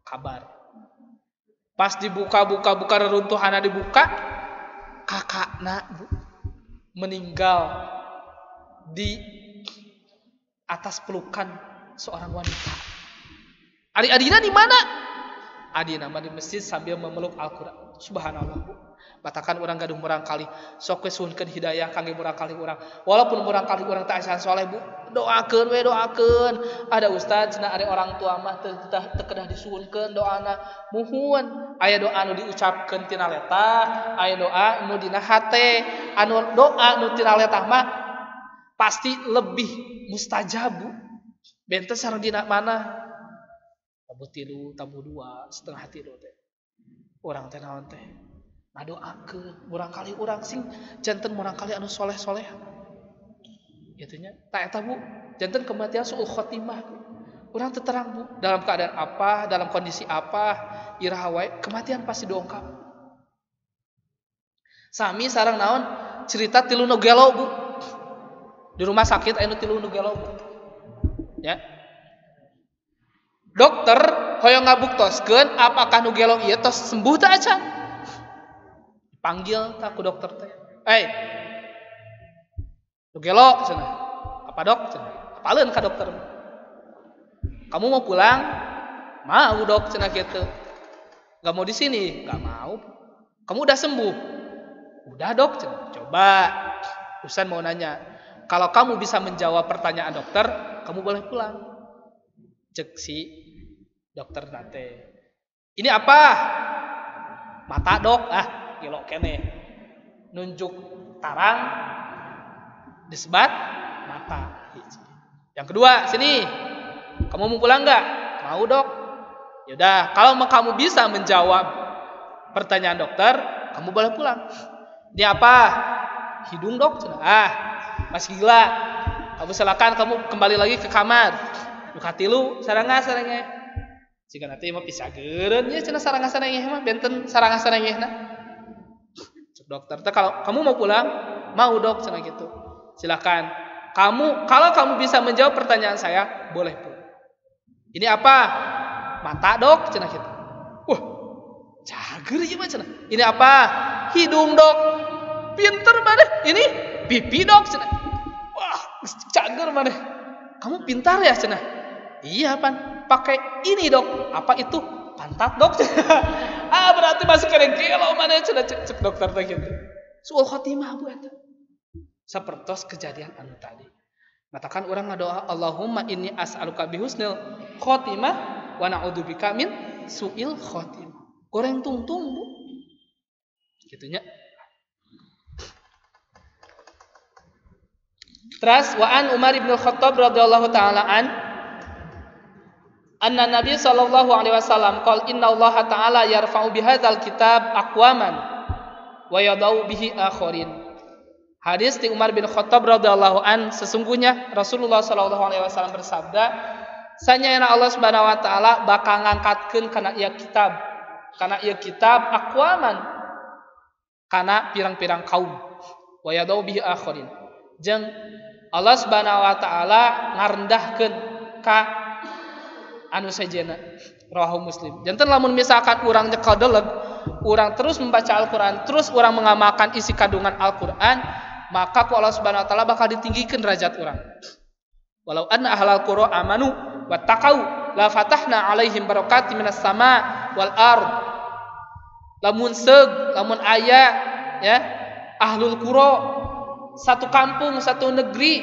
S1: kabar. Pas dibuka reruntuhanna dibuka, kakakna, Bu, meninggal di atas pelukan seorang wanita. Adina di mana? Adina mah di masjid sambil memeluk Al-Qur'an. Subhanallah, Bu. Batakan urang gaduh murang kali sok we suhunkeun hidayah kangge murang kali urang. Walaupun murang kali urang teu asa saleh, Bu, doakeun we doakeun. Ada ustaz cenah ari orang tua mah teu kedah disuhunkeun doana. Muhun aya doa anu diucapkeun tina letah, aya doa nu dina hate. Anu doa nu tina letah mah pasti lebih mustajab, Bu. Benten sareng dina mana? Tabu 3, tabu 2, setengah 3 teh. Urang teh naon teh? Ngadoakeun, murang kali urang sing janten murang kali anu soleh-soleh. Kitu nya. Ta eta, Bu, janten kematian suul khotimah. Urang teu terang, Bu, dalam keadaan apa, dalam kondisi apa, iraha wae kematian pasti diungkap. Sami sareng naon? Cerita 3 nu gelo, Bu. Di rumah sakit aya nu 3 nu gelo, Bu. Ya. Dokter hoyong ngabuktoskeun apakah nu gelo ieu tos sembuh teh acan. Panggil tak ku dokter teh. Nu gelo cenah. Apa dok cenah? Apaleun ka dokter. Kamu mau pulang? Mau dok cenah kitu. Enggak mau di sini? Enggak mau. Kamu udah sembuh? Udah dok cenah. Coba Ustaz mau nanya. Kalau kamu bisa menjawab pertanyaan dokter, kamu boleh pulang. Cek si dokter nate. Ini apa? Mata dok. Gelo kene. Nunjuk tarang disebat mata. Yang kedua, sini. Kamu mau pulang enggak? Mau, Dok. Yaudah, kalau kamu bisa menjawab pertanyaan dokter, kamu boleh pulang. Ini apa? Hidung, Dok. Masih gila. Kamu silakan kamu kembali lagi ke kamar. Duka tilu sarangga. Jika nanti mah pisageun nya cenah sarangga mah benten sarangga sarengehna. Dokter, kalau kamu mau pulang, mau dok, cenah gitu. Silakan. Kalau kamu bisa menjawab pertanyaan saya, boleh pulang. Ini apa? Mata dok, cenah gitu. Wah, cager ieu mah cenah. Ini apa? Hidung dok. Pinter maneh. Ini pipi dok, cenah. Wah, cager maneh. Kamu pintar ya cenah. Iya pan. Pakai ini dok. Apa itu? Pantat dok. Berarti masih kena gelo mana cenah cek dokter teh kitu. Suul khotimah, Bu, eta. Sapertos kejadian anu tadi. Matakan urang ngadoa Allahumma inni as'aluka bihusnil khotimah wa na'udzubika min su'il khotimah. Goreng tungtung, Bu. Kitu nya. Terus wa an Umar bin Khattab radhiyallahu taala anna Nabi sallallahu alaihi wasallam qala inna Allah ta'ala yarfa'u bihadzal kitab aqwaman wa yadau bihi akharin. Hadis di Umar bin Khattab radhiyallahu an, sesungguhnya Rasulullah sallallahu alaihi wasallam bersabda, sanyana Allah Subhanahu wa taala bakal ngangkatkeun kana ieu kitab aqwaman kana pirang-pirang kaum wa yadau bihi akharin. Jeung Allah Subhanahu wa taala ngarendahkeun ka anu sajena. Rawahu Muslim. Janten lamun misalkan urang nyekel deleg, urang terus membaca Al-Qur'an, terus urang mengamalkan isi kandungan Al-Qur'an, maka ku Allah Subhanahu wa taala bakal ditinggikeun derajat urang. Walau anna ahlal qura amanu wattaqau la fatahna alaihim barakatim minas sama wal ard. lamun seug, lamun aya ya ahlul qura, satu kampung, satu negeri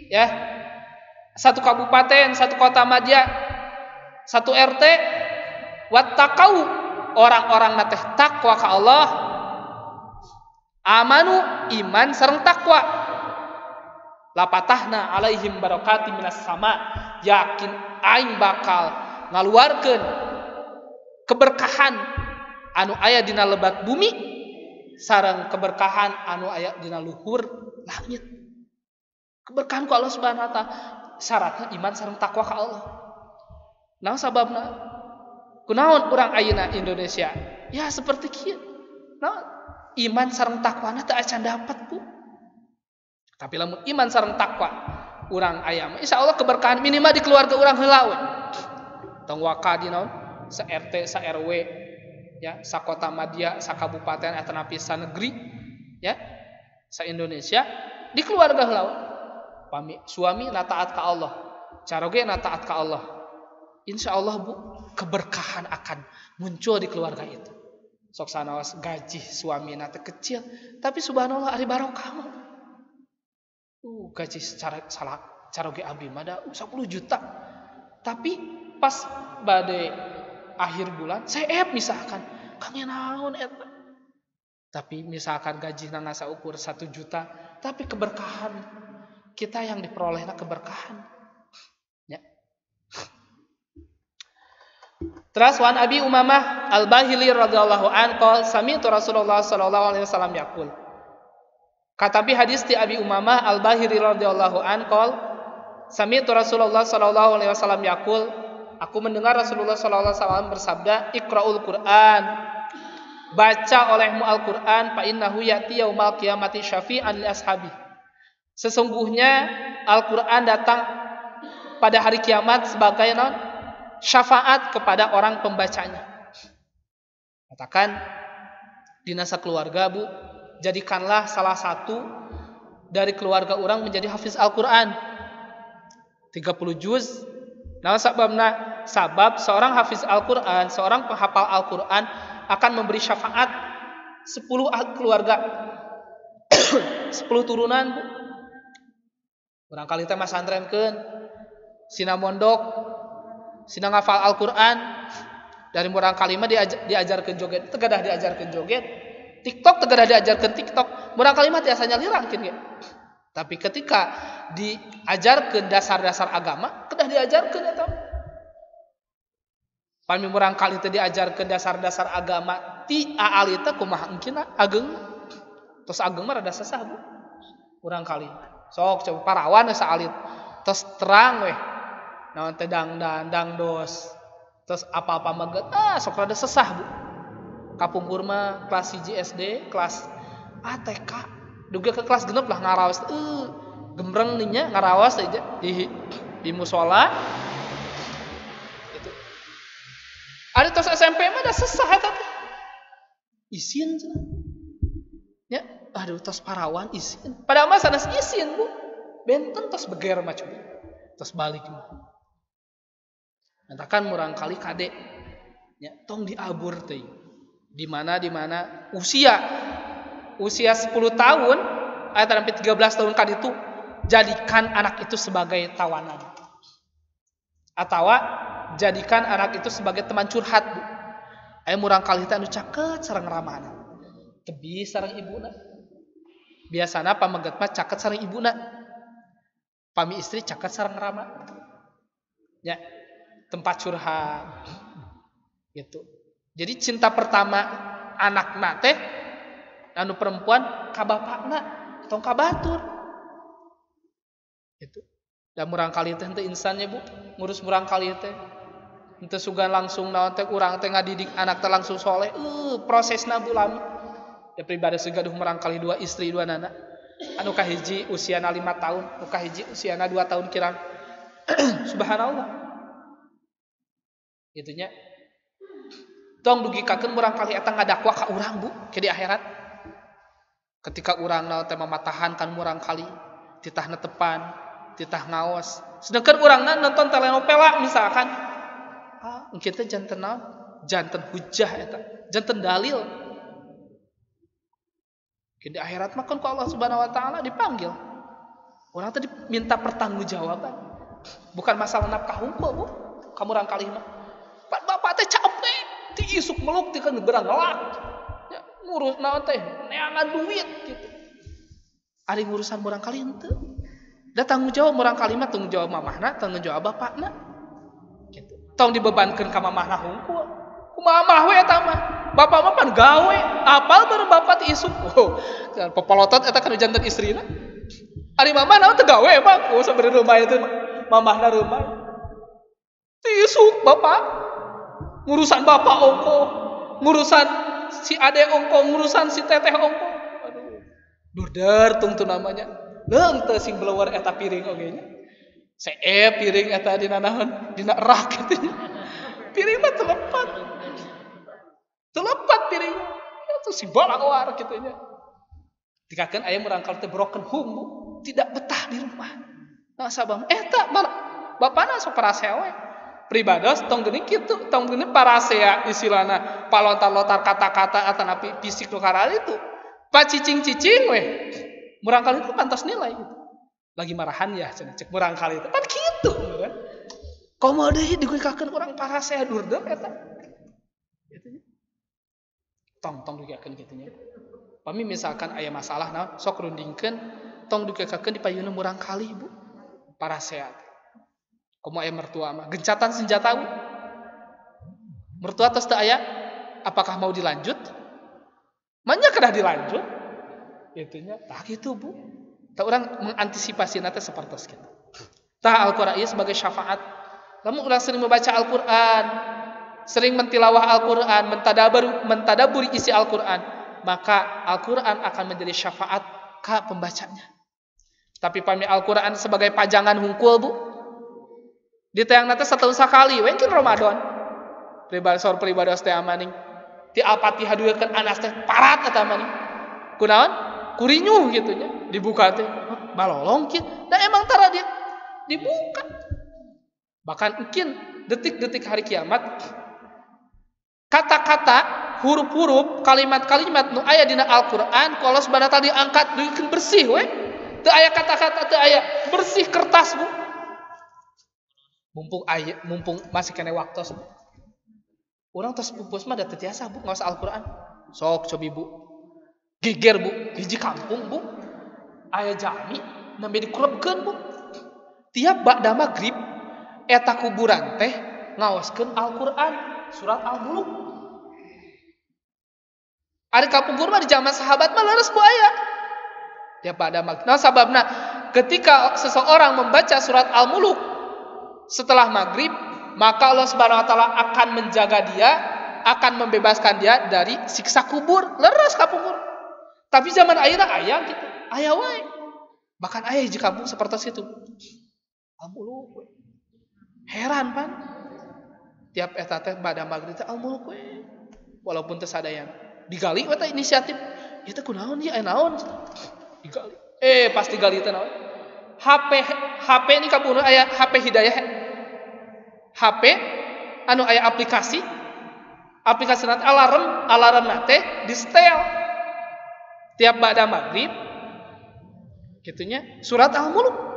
S1: ya, satu kabupaten, satu kota madya, satu RT, wattaqau, orang-orang nateh takwa ka Allah, amanu, iman sareng takwa, lapatahna alaihim barakati minas sama, yakin aing bakal ngaluarkeun keberkahan anu aya dina lebat bumi sareng keberkahan anu aya dina luhur langit. Keberkahan ku Allah Subhanahu wa taala syaratna iman sareng takwa ka Allah. Naon sababna? Kunaon urang ayeuna Indonesia? Ya seperti kieu. Naon? Iman sareng takwana teu acan dapat ku. Tapi lamun iman sareng takwa urang aya mah insyaallah keberkahan minimal di keluarga urang heula we. Tong wakadi naon? Sa RT, sa RW, ya, sa kota madya, sa kabupaten eta nepi sa negeri, ya, sa Indonesia di keluarga heula. Pami suami na taat ka Allah, caroge na taat ka Allah. Insyaallah Bu, keberkahan akan muncul di keluarga itu. Sok sanaos gaji suami na teh kecil, tapi subhanallah ari barokah mah. Gaji secara caroge abdi mah da 10 juta. Tapi pas bade akhir bulan seep misalkan kangen naon eta. Tapi misalkan gajina ngasa ukur 1 juta, tapi keberkahan kita yang diperolehna keberkahan. Ya. Terus wan Abi Umamah Al-Bahili radhiyallahu an qol sami'tu Rasulullah sallallahu alaihi wasallam yaqul. Kata bi hadis ti Abi Umamah Al-Bahili radhiyallahu an qol sami'tu Rasulullah sallallahu alaihi wasallam yaqul, aku mendengar Rasulullah sallallahu alaihi wasallam bersabda, Iqra'ul Qur'an, baca olehmu Al-Qur'an, fa innahu ya'ti yaumal qiyamati syafi'an li ashabi. Sesungguhnya Al-Qur'an datang pada hari kiamat sebagai syafaat kepada orang pembacanya. Katakan di nasa keluarga Bu, jadikanlah salah satu dari keluarga orang menjadi hafiz Al-Qur'an 30 juz. Nah sababna, sabab seorang hafiz Al-Qur'an, seorang penghafal Al-Qur'an akan memberi syafaat 10 keluarga 10 turunan Bu. Barangkali teh masantrenkeun, sina mondok, sina ngafal Al-Qur'an, dari murang kalima diajarkeun joget, teu gadah diajarkeun joget. TikTok teu gadah diajarkeun TikTok, murang kalima tiasa nyalirang kieu. Tapi ketika diajarkeun dasar-dasar agama, kedah diajarkeun eta. Pami murang kali teu diajarkeun dasar-dasar agama, ti aali teh kumaha engkina ageng. Tos ageng mah rada sesah Bu. Urang kali. Sok coba parawan sa alit. Tos terang weh. Naon teh dangdos. Tos apa-apa maget, sok rada sesah Bu. Kapungkur mah kelas 1 SD, kelas ATK, duga ke kelas genep lah ngaraos. Gembreng nya ngaraos aja di musola. Gitu. Ada tos SMP mah da sesah eta teh. Isin cenah. Ya, aduh tos parawan isin. Padahal mah sanes isin Bu. Benten tos beger mah coba. Tos balik mah. Nantakan murang kali kade. Ya, tong diabur teh. Di mana usia 10 tahun ayat sampai 13 tahun kan itu jadikan anak itu sebagai tawanan. Atau jadikan anak itu sebagai teman curhat Bu. Aya murang kali teh anu caket sareng ramana. Tebi sareng ibuna. Biasana pamaget mah caket sareng ibuna. Pami istri caket sareng rama. Ya, tempat curhat. Gitu. Jadi cinta pertama anakna teh anu perempuan ka bapakna tong ka batur. Gitu. Da murang kali teh henteu insannya Bu, ngurus murang kali teh. Henteu sugan langsung naon teh urang teh ngadidik anak teh langsung soleh. Prosesna Bu lami. Da pribadi segaduh murang kali 2 istri 2 anak. Anu kahiji usiana 5 tahun, anu kahiji usiana 2 tahun kirang. Subhanallah. Gitunya. Tong dugikakeun murang kali eta ngadakwa ka urang Bu, ke di akhirat. Ketika urang naon teh mamatahankan murang kali, titah netepan, titah ngaos. Sedangkan urangna nonton telenovela misalkan. Engke teh janten naon? janten hujjah eta, janten dalil. Di akhirat mah kan ku Allah Subhanahu wa taala dipanggil. Orang tadi minta pertanggungjawaban. Bukan masalah nafkah hungkul, Bu. Kamu rangkali mah. Bapak teh capek, ti isuk meluk ti kan berang ngelak. Ya, ngurus naon teh, neangan duit gitu. Ari ngurusan murang kali henteu. Da tanggung jawab murang kalimat tanggung jawab mamahna, tanggung jawab bapakna. Gitu. Tong dibebankeun ka mamahna hungkul. Kumaha mah we eta mah. Bapak mah pan gawe, apal baru bapak ti isuk. Oh, pepolotot eta kana janten istrina. Ari mamah naon teu gawe mah, oh sabari rumah itu mamahna rumah. Ti isuk bapak. Ngurusan bapak ongko, ngurusan si ade ongko, ngurusan si teteh ongko. Aduh. Durder tungtu namanya. Leung teu sing beleuwer eta piring oge nya. See piring eta dina naon? Dina rak kitu nya. Piring mah telepat. Telepat piring. Itu si bola war kitu nya. Dikakeun aya murangkal teh broken home, Bu. Tidak betah di rumah. Nah sabam eta bapana sok parasewe. Pribados tong geuning kitu, tong geuning parasea istilahna palontar-lontar kata-kata atanapi fisik nu karali itu. Pacicing-cicing we. Murangkal itu pantas nilai gitu. Lagi marahan ya cenah cek murangkal itu. Kan kitu kan. Komo deui diguikakeun urang parasea durder eta. Kitu nya. Tong diguikakeun kitu nya. Pami misalkan aya masalah naon sok rundingkeun tong diguikakeun di payuna murangkali Bu. Parasea. Komo aya mertua mah gencatan senjata Bu. Mertua tos teu aya, apakah mau dilanjut? Manya kedah dilanjut. Itunya tah kitu Bu. Tah urang mengantisipasi teh sapertos kitu. Tah Al-Qur'an ieu sebagai syafaat. Lamun urang sering membaca Al-Qur'an, sering mentilawah Al-Qur'an, mentadaburi isi Al-Qur'an, maka Al-Qur'an akan menjadi syafaat ka pembacanya. Tapi pami Al-Qur'an sebagai pajangan hungkul Bu. Ditayangna teh satahun sakali we engkeun Ramadan. Pribadi teh amaning. Ti Al-Fatihah duekeun anas teh parat eta amaning. Kunaon? Kurinyuh kitu nya. Dibuka teh balolong kieu. Da emang tara dia dibuka. Bahkan mungkin detik-detik hari kiamat kata-kata, huruf-huruf, kalimat-kalimat nu aya dina Al-Qur'an ku Allah Subhanahu wa taala diangkat duikeun bersih we. Teu aya kata-kata, teu aya bersih kertas Bu. Mumpung masih kena waktu. Orang tos pupus mah da teu tiasa Bu ngaos Al-Qur'an. Sok cobi Bu. Geger Bu, hiji kampung Bu. Aya jami nembe dikurebkeun Bu. Tiap ba'da magrib eta kuburan teh ngaoskeun Al-Qur'an, surat Al-Mulk. Ari kapungkur mah di zaman sahabat mah leres Bu aya. Tiap ba'da magrib. Nah sababna ketika seseorang membaca surat Al-Mulk setelah maghrib, maka Allah Subhanahu wa taala akan menjaga dia, akan membebaskan dia dari siksa kubur, leres kapungkur. Tapi zaman ayeuna aya gitu, aya wae. Bahkan aya hiji kampung sapertos itu. Al-Muluk. Heran pan. Tiap eta teh bada maghrib teh Al-Muluk we. Walaupun teu sadayan. Digali we teh inisiatif. Ieu teh kunaon ieu aya naon? Digali. Pas digali teh naon? HP ini kabur aya HP Hidayah. HP anu aya aplikasi nanti alarm nate di setel tiap ba'da maghrib kitunya surat Al-Mulk.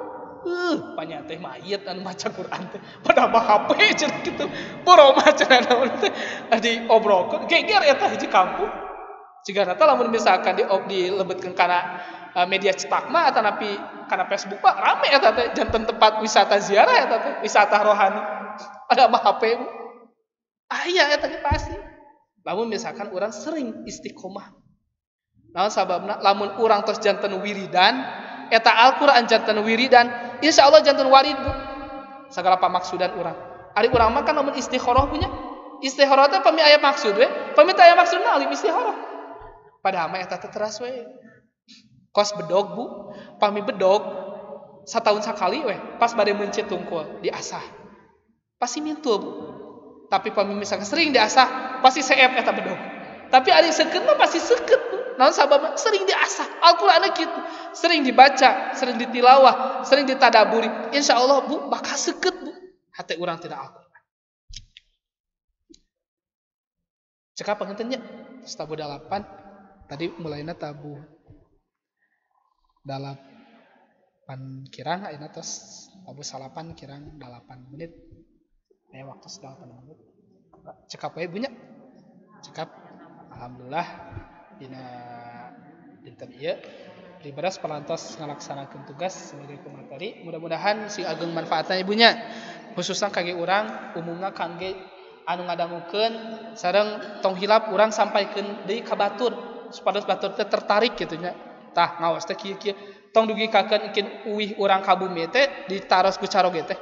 S1: Panya teh mayit anu maca Quran teh pada mah HP cenah kitu. Boro maca naon teh diobrolkeun geger eta hiji kampung. Cigana teh lamun misalkan dilebetkeun kana media cetak mah atanapi kana Facebook mah rame eta teh janten tempat wisata ziarah eta teh wisata rohani. Ada mah HP. Aya eta ge pasti. Lamun misalkan urang sering istiqomah. Naon sababna lamun urang tos janten wiridan eta Al-Qur'an janten wiridan, insyaallah janten warid Bu. Sagala pamaksudan urang. Ari urang mah kan lamun istikharah punya. Istikharah teh pami aya maksud we. Pami teh aya maksudna alim istikharah. Padahal mah eta teh teras we. Kos bedog Bu, pami bedog satahun sakali we, pas bade mencit tungkul diasah. Pasti mintul Bu. Tapi pami misalkan sering diasah, pasti seep eta bedog. Tapi ari seukeut mah pasti seukeut Bu. Naon sababna sering diasah. Al-Qur'an kitu, sering dibaca, sering ditilawah, sering ditadaburi. Insyaallah Bu bakal seukeut Bu. Hate urang tidak Al-Qur'an. Cekap panginten nya. Terus tabu 8. Tadi mulainya tabu 8 kirang ayeuna tos tabu 8 kirang 8 menit. Aya waktu 8 menit. Cekap wae Bu nya. Cekap. Alhamdulillah dina dinten ieu Liberas parantos ngalaksanakeun tugas sebagai pemateri. Mudah-mudahan sing ageng manfaatna ibunya. Khususna kangge urang, umumna kangge anu ngadangukeun sareng tong hilap urang sampaikeun deui ka batur supados batur teh tertarik kitu nya. Tah ngaos teh kieu-kieu. Tong dugikakeun engkeun uwih urang ka bumi teh ditaros ku caroge teh.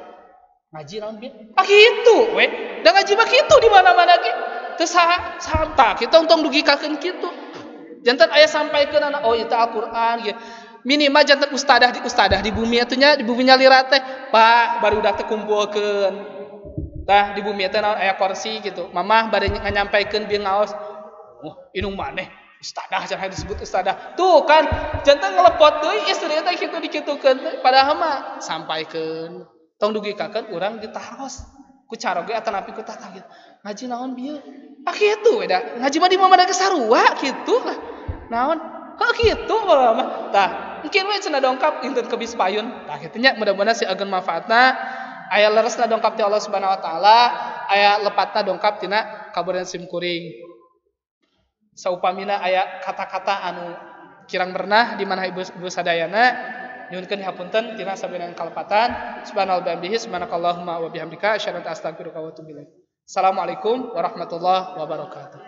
S1: Ngaji naon bieu? Ah kitu we. Da ngaji mah kitu di mana-mana ge. Teu saha kitu tong dugikakeun kitu. Jantan ayah sampaikan anak itu Al-Quran gitu. Minimal jantan ustadah di bumi atunya di bumi lirat teh Pak baru udah teh kumpulkeun tah di bumi teh naon aya kursi gitu mamah bade nyampaikan bieu ngaos inung maneh ustadah jangan disebut ustadah tuh kan jantan ngelepot deui istri teh kitu dikitukeun padahal mah sampaikeun tong dugikakeun urang ditaros ku caroge atanapi ku tata gitu ngaji naon bieu kitu we da ngaji mah di mana sarua kitu lah naon kitu mah tah mungkin we cenah dongkap inten ke Bispayun tah kitu nya mudah-mudahan si ageun manfaatna aya leresna dongkap ti Allah Subhanahu wa taala aya lepatna dongkap tina kabudayan simkuring saupamina aya kata-kata anu kirang bernah di mana ibu sadayana nyuhunkeun hapunten tina sabenan kalepatan subhanallah bihamdihi subhanakallahumma wa bihamdika asyhadu an la ilaha illa anta astaghfiruka wa atubu ilaik. Assalamualaikum warahmatullahi wabarakatuh.